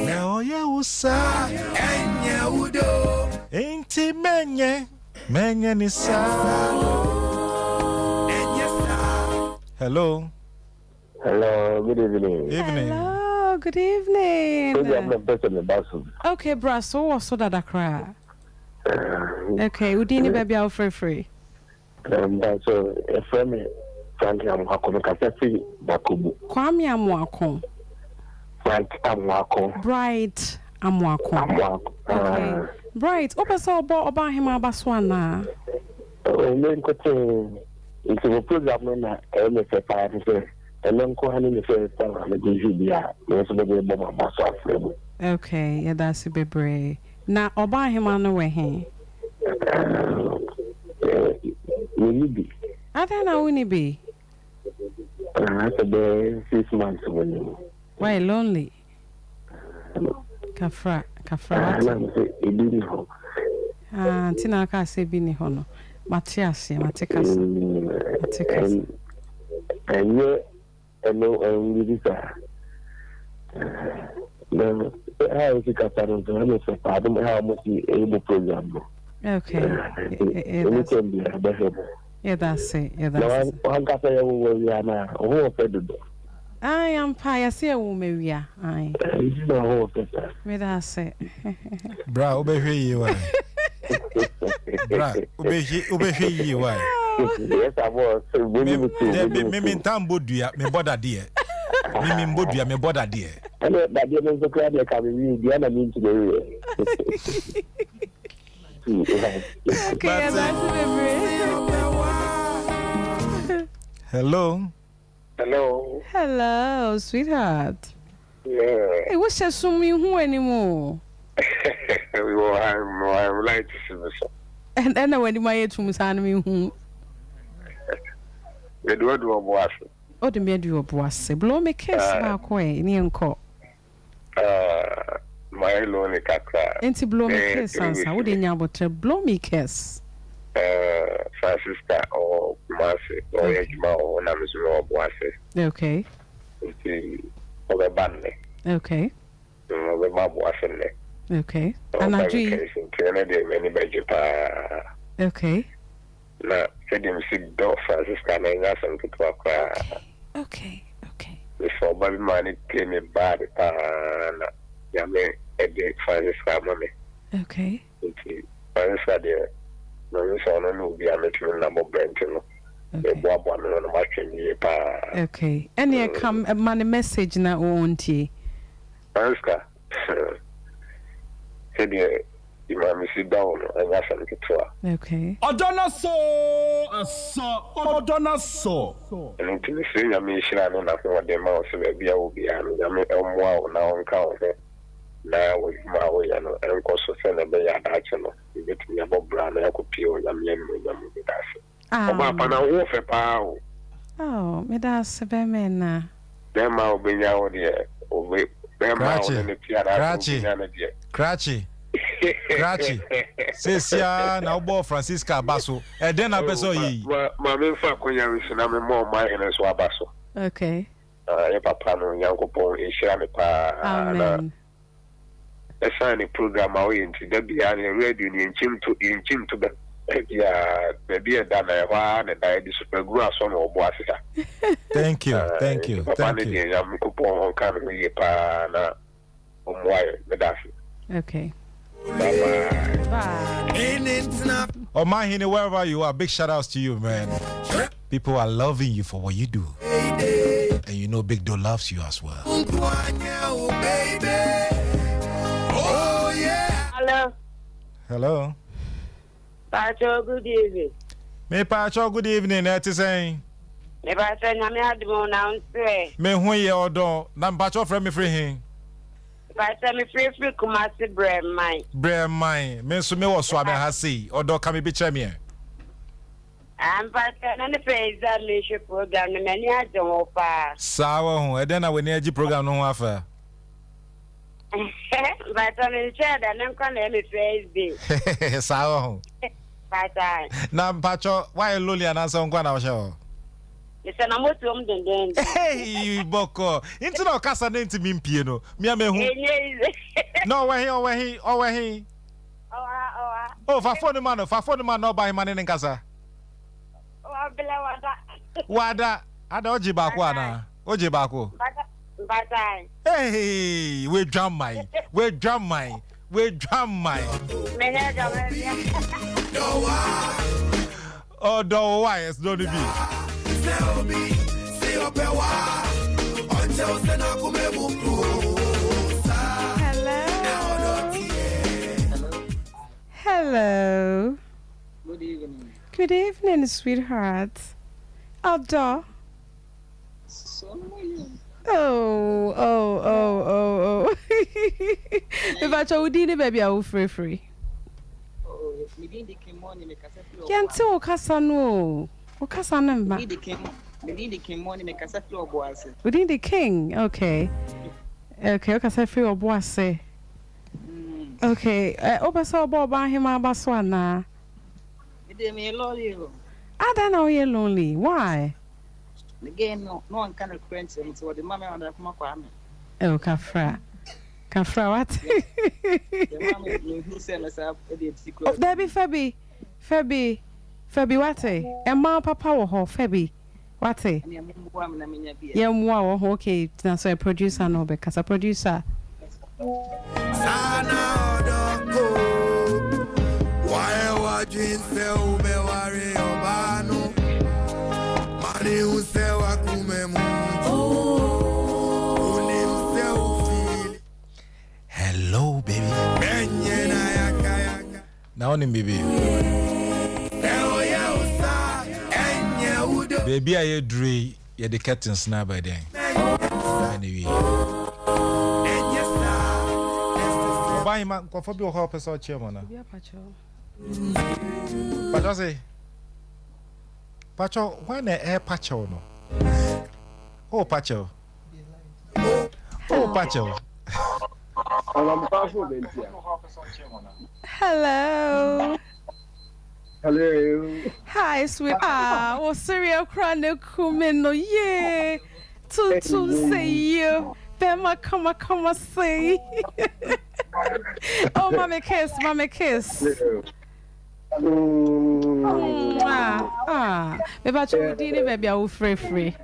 Now ya usa enya udo enti menye ni sa. Hello, good evening. Hello, good evening. Okay, bro, so what's so that cry? Okay, Udini baby out free. So a friend Frank Amwako Cafe Bakubu. Kwame Amwako. Frank Amwako. Bright Amwako. Okay. Bright, open so about him Abaswana. Oh, main cutting into a program na MFA and then Kohani the first time I'm a DVDR. There's a baby bomb Basso. Okay, yeah, that's a baby. Now, oba him on the way here. Will be? I don't know when he be. After 6 months when why lonely? Kafra. Tina ka se bi ni hono. Matias, Matikas. And you and this no, how is it I don't know how much you able program. Okay. Yeah, that's it. I am pious. I will we are. I. That's it. Bra, obey you. Bra, obey you. Yes, I was. Me tambodia, me border dear. Me bodia, me border dear. I know that the other crowd coming. The other mean to the okay, Hello, sweetheart. Yeah. Hey, what's that swimming who anymore? I'm like to see myself. And then when my head to Musanami who the do a boss. Oh, the medu of was blow me kiss back way in Yanko. My lonely cacra. Ain't blow me kiss, answer. Would in your blow me kiss? Francisca or Marcy or Ejima or Namizu or Boise. Okay. Over Banley. Okay. Over Boise. Okay. And I do. Okay. Na fedim sig do Francisca na nga sam kitwa kwa. Okay. Before baby man came me bad na ya me ede Francisca mame. Okay. Francisca there. No so no be ametu na mo brent no. Ebo no no matching pa. Okay. Any come man message na onti. Francisca. Said Imam sit down and that's a little. Okay. Odona so. And until the same, I mean, she I don't know what the mouse will be. I mean, wow, now on count. Now with my way and also send a bay at Action. You get me about brand, I could peel them with us. My pana wolf a pow. Oh, me that's a bemena. Them I'll be out there. Over them out in the theater. Cratchy. Sesia na obo Francisca Abaso. E den na peso yi. Ma me fa konya wisu na me mo ma ene so Abaso. Okay. Ya papa no Yankopon e shira me pa. Amen. Esa ni program awo yenti da bia na radio ni nchim to be. Ya be da na wa na da di super guru aso na obo asisa. Thank you. Papa ni Yankopon on kan me pa na omwaye me dafi. Okay. Bye. Oh, my Hine, wherever you are, big shout outs to you, man. People are loving you for what you do. And you know Big Doe loves you as well. Oh, yeah. Hello. Pacho, good evening. Me Pacho, good evening. That is saying. Me Pacho, I'm here to announce. Me who ye odo. Nam Pacho from me free him. Pacho, me free kumasi bread mine. Bread mine. Me so me was swab hasi. Odo kami biche me. I'm Pacho, na the examination program. Me many a don't pa. Sawa ho. E den na we energy program no ho afa. Pacho, me share that I'm gonna me Facebook. Sawa ho. Pacho. Na Pacho, why loli anansa nkwa na wo she. Listen, I'm not to them. Hey, Boko. Into no casa nenti mimpie no. Mi amehu. No, where he. Oh, fa phone man no buy man in casa. Oh, abela wada. Ada oji baako ana. Oji baako. Bye. Hey, we drum mine. Me Oh, do why it's don't be. Hello. Good evening. Good evening, sweetheart. Outdoor. Oh. If I told you, baby, I will free. Can't tell Casano. Within the king, okay. Okay, Casafio Boise. Okay, Obaso Boba him Abaswana. I don't know you're lonely. Why? Again, no one can acquaint him, so the mamma on the Makwame. Oh, Kafra, what? Oh, there be Febby, what? And Ma Papa or Febby, what? Yeah, wow, okay, now so a producer, no, because a producer. Why watching sell me worry obano? Money who sell akumemu. Hello, baby. Now on baby. Baby, I dre ya the curtains now by then. Anyway. Buy him for be help us out chairman. Pacho say. Pacho, why na air Pacho no? Oh Pacho. Pacho. Hello. Hello. Hi, sweet. Oh, serial chronic no yeah. To say you. Bema, come say. Oh, mommy kiss. Maybe I told you, baby, I will free.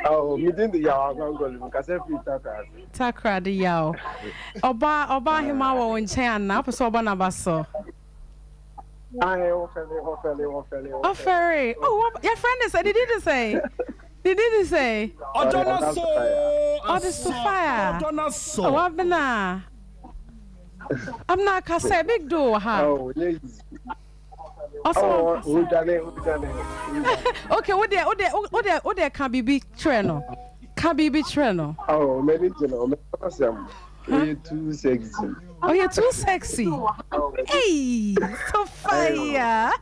Oh, me didn't the yaw, I'm going to say Takra the yaw. Oba him our own chain now, so Banabaso. I offer. Oh, your friend is, did he say? Did he say? Oh, don't so. Oh, this to fire. Oh, I've been I'm not gonna say big door, huh? Oh, yes. Oh, okay, what there can be big treno. Can be big treno. Oh, maybe you know, you're too sexy. Oh, you're too sexy. Hey, Sophia.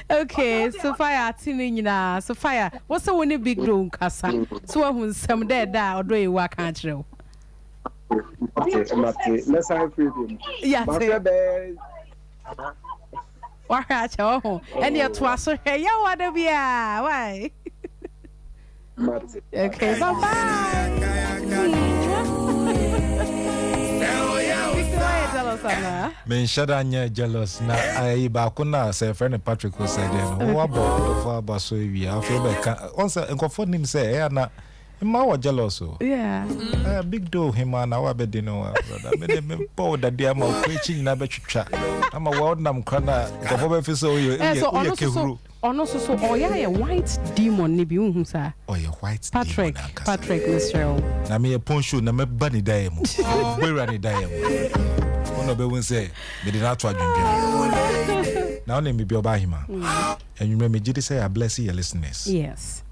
Okay, Sophia, Tinina, Sophia, what's the one big room, Casa? So, who's some dead or do you work at you? Okay, let's have freedom. Yeah, what at your and your twas hey, you want to be why? Okay, bye. Men shadanya jealous na ai ba kuna say friend Patrick was said no wa ba so wi afro be ka once enkofo nim say e na ma wa jealous o yeah big do him na wa be no brother me po da dia ma kwechi na be twetwa ama wa nam kana enkofo be fi so ye kehuru ono so oya white demon ni bi hu sa oya white Patrick Israel na me ponsho na me ba ni dai mu gbera ni dai mu no be won say me did not adwendwen now name be oba hima and you me gidi say I bless your listeners yes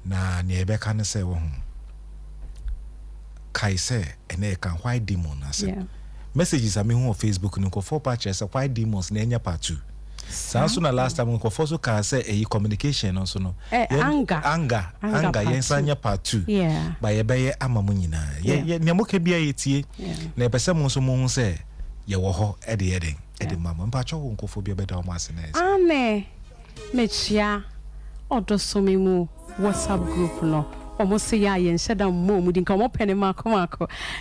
na ne be kan say wo hu kai say ene kan white demon ase messages am hu on Facebook ni ko for patch say white demons na enya part 2 sanso na last time ko for so kan say e communication no so no anger yensanya part 2 yeah ba ye be amamu nyina ye ne mo ka bia yetie na e pese mo so mo hu say ye wo ho e de mama mpa cho wo nkofo bia be da mo ase na ane mechia odosomi mu WhatsApp group no omo se ya ye nsheda mo mu di nka mo pene mako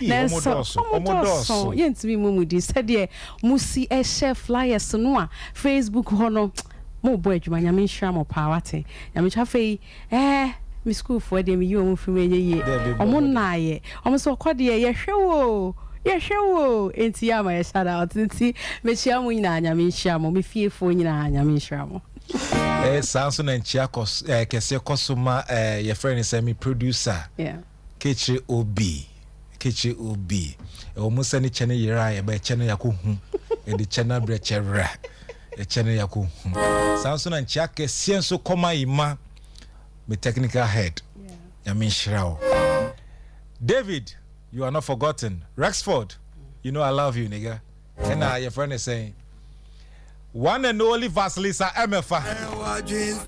na so omo yentimi mu di sede musi e share flyers no a Facebook ho no mo bo adwuma nyame nhira mo pawate nyame chafe mi school for dem yi omo fi menye omo naaye omo so kode ye hwewo enti ya ma ye shout out enti me chia mo nyina nyame nhira mo me fiefo nyina nyame nhira mo sanso na nchia kos kese kosoma your friend is me producer Kechi Obi o musa ni chene yira ya ba chene yakohu e di chene brechera e chene yakohu sanso na nchia kese enso koma ima me technical head ya minshirao David, you are not forgotten. Rexford, you know I love you, nigga. And your friend is saying one and only Vasilisa MFA.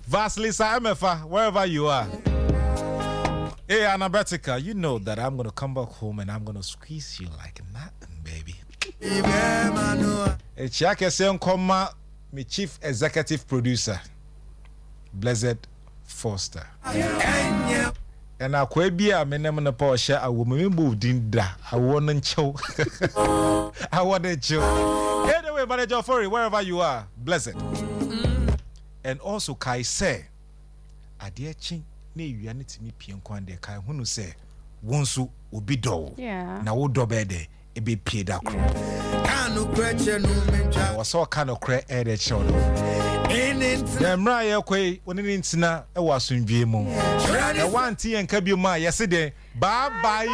Vasilisa MFA, wherever you are. Hey, Anabetica, you know that I'm going to come back home and I'm going to squeeze you like nothing, baby. Hey, Chiake Seonkoma, my chief executive producer, Blessed Foster. And I quite be a minimum of Porsche. I will move Dinda. I want to show. I want to show. Anyway, Manager Furry, wherever you are, blessed. And also, Kai say, I dear chin, ne you are not me pion quande Kai Hunu say, Wonsu will be do. Yeah. Now, would do bede, it be paid that crew. I was so kind of cray air that show. The Mraya Quay, when it is now, I was in Viemo. I want tea and Kabuma yesterday. Bye bye, you.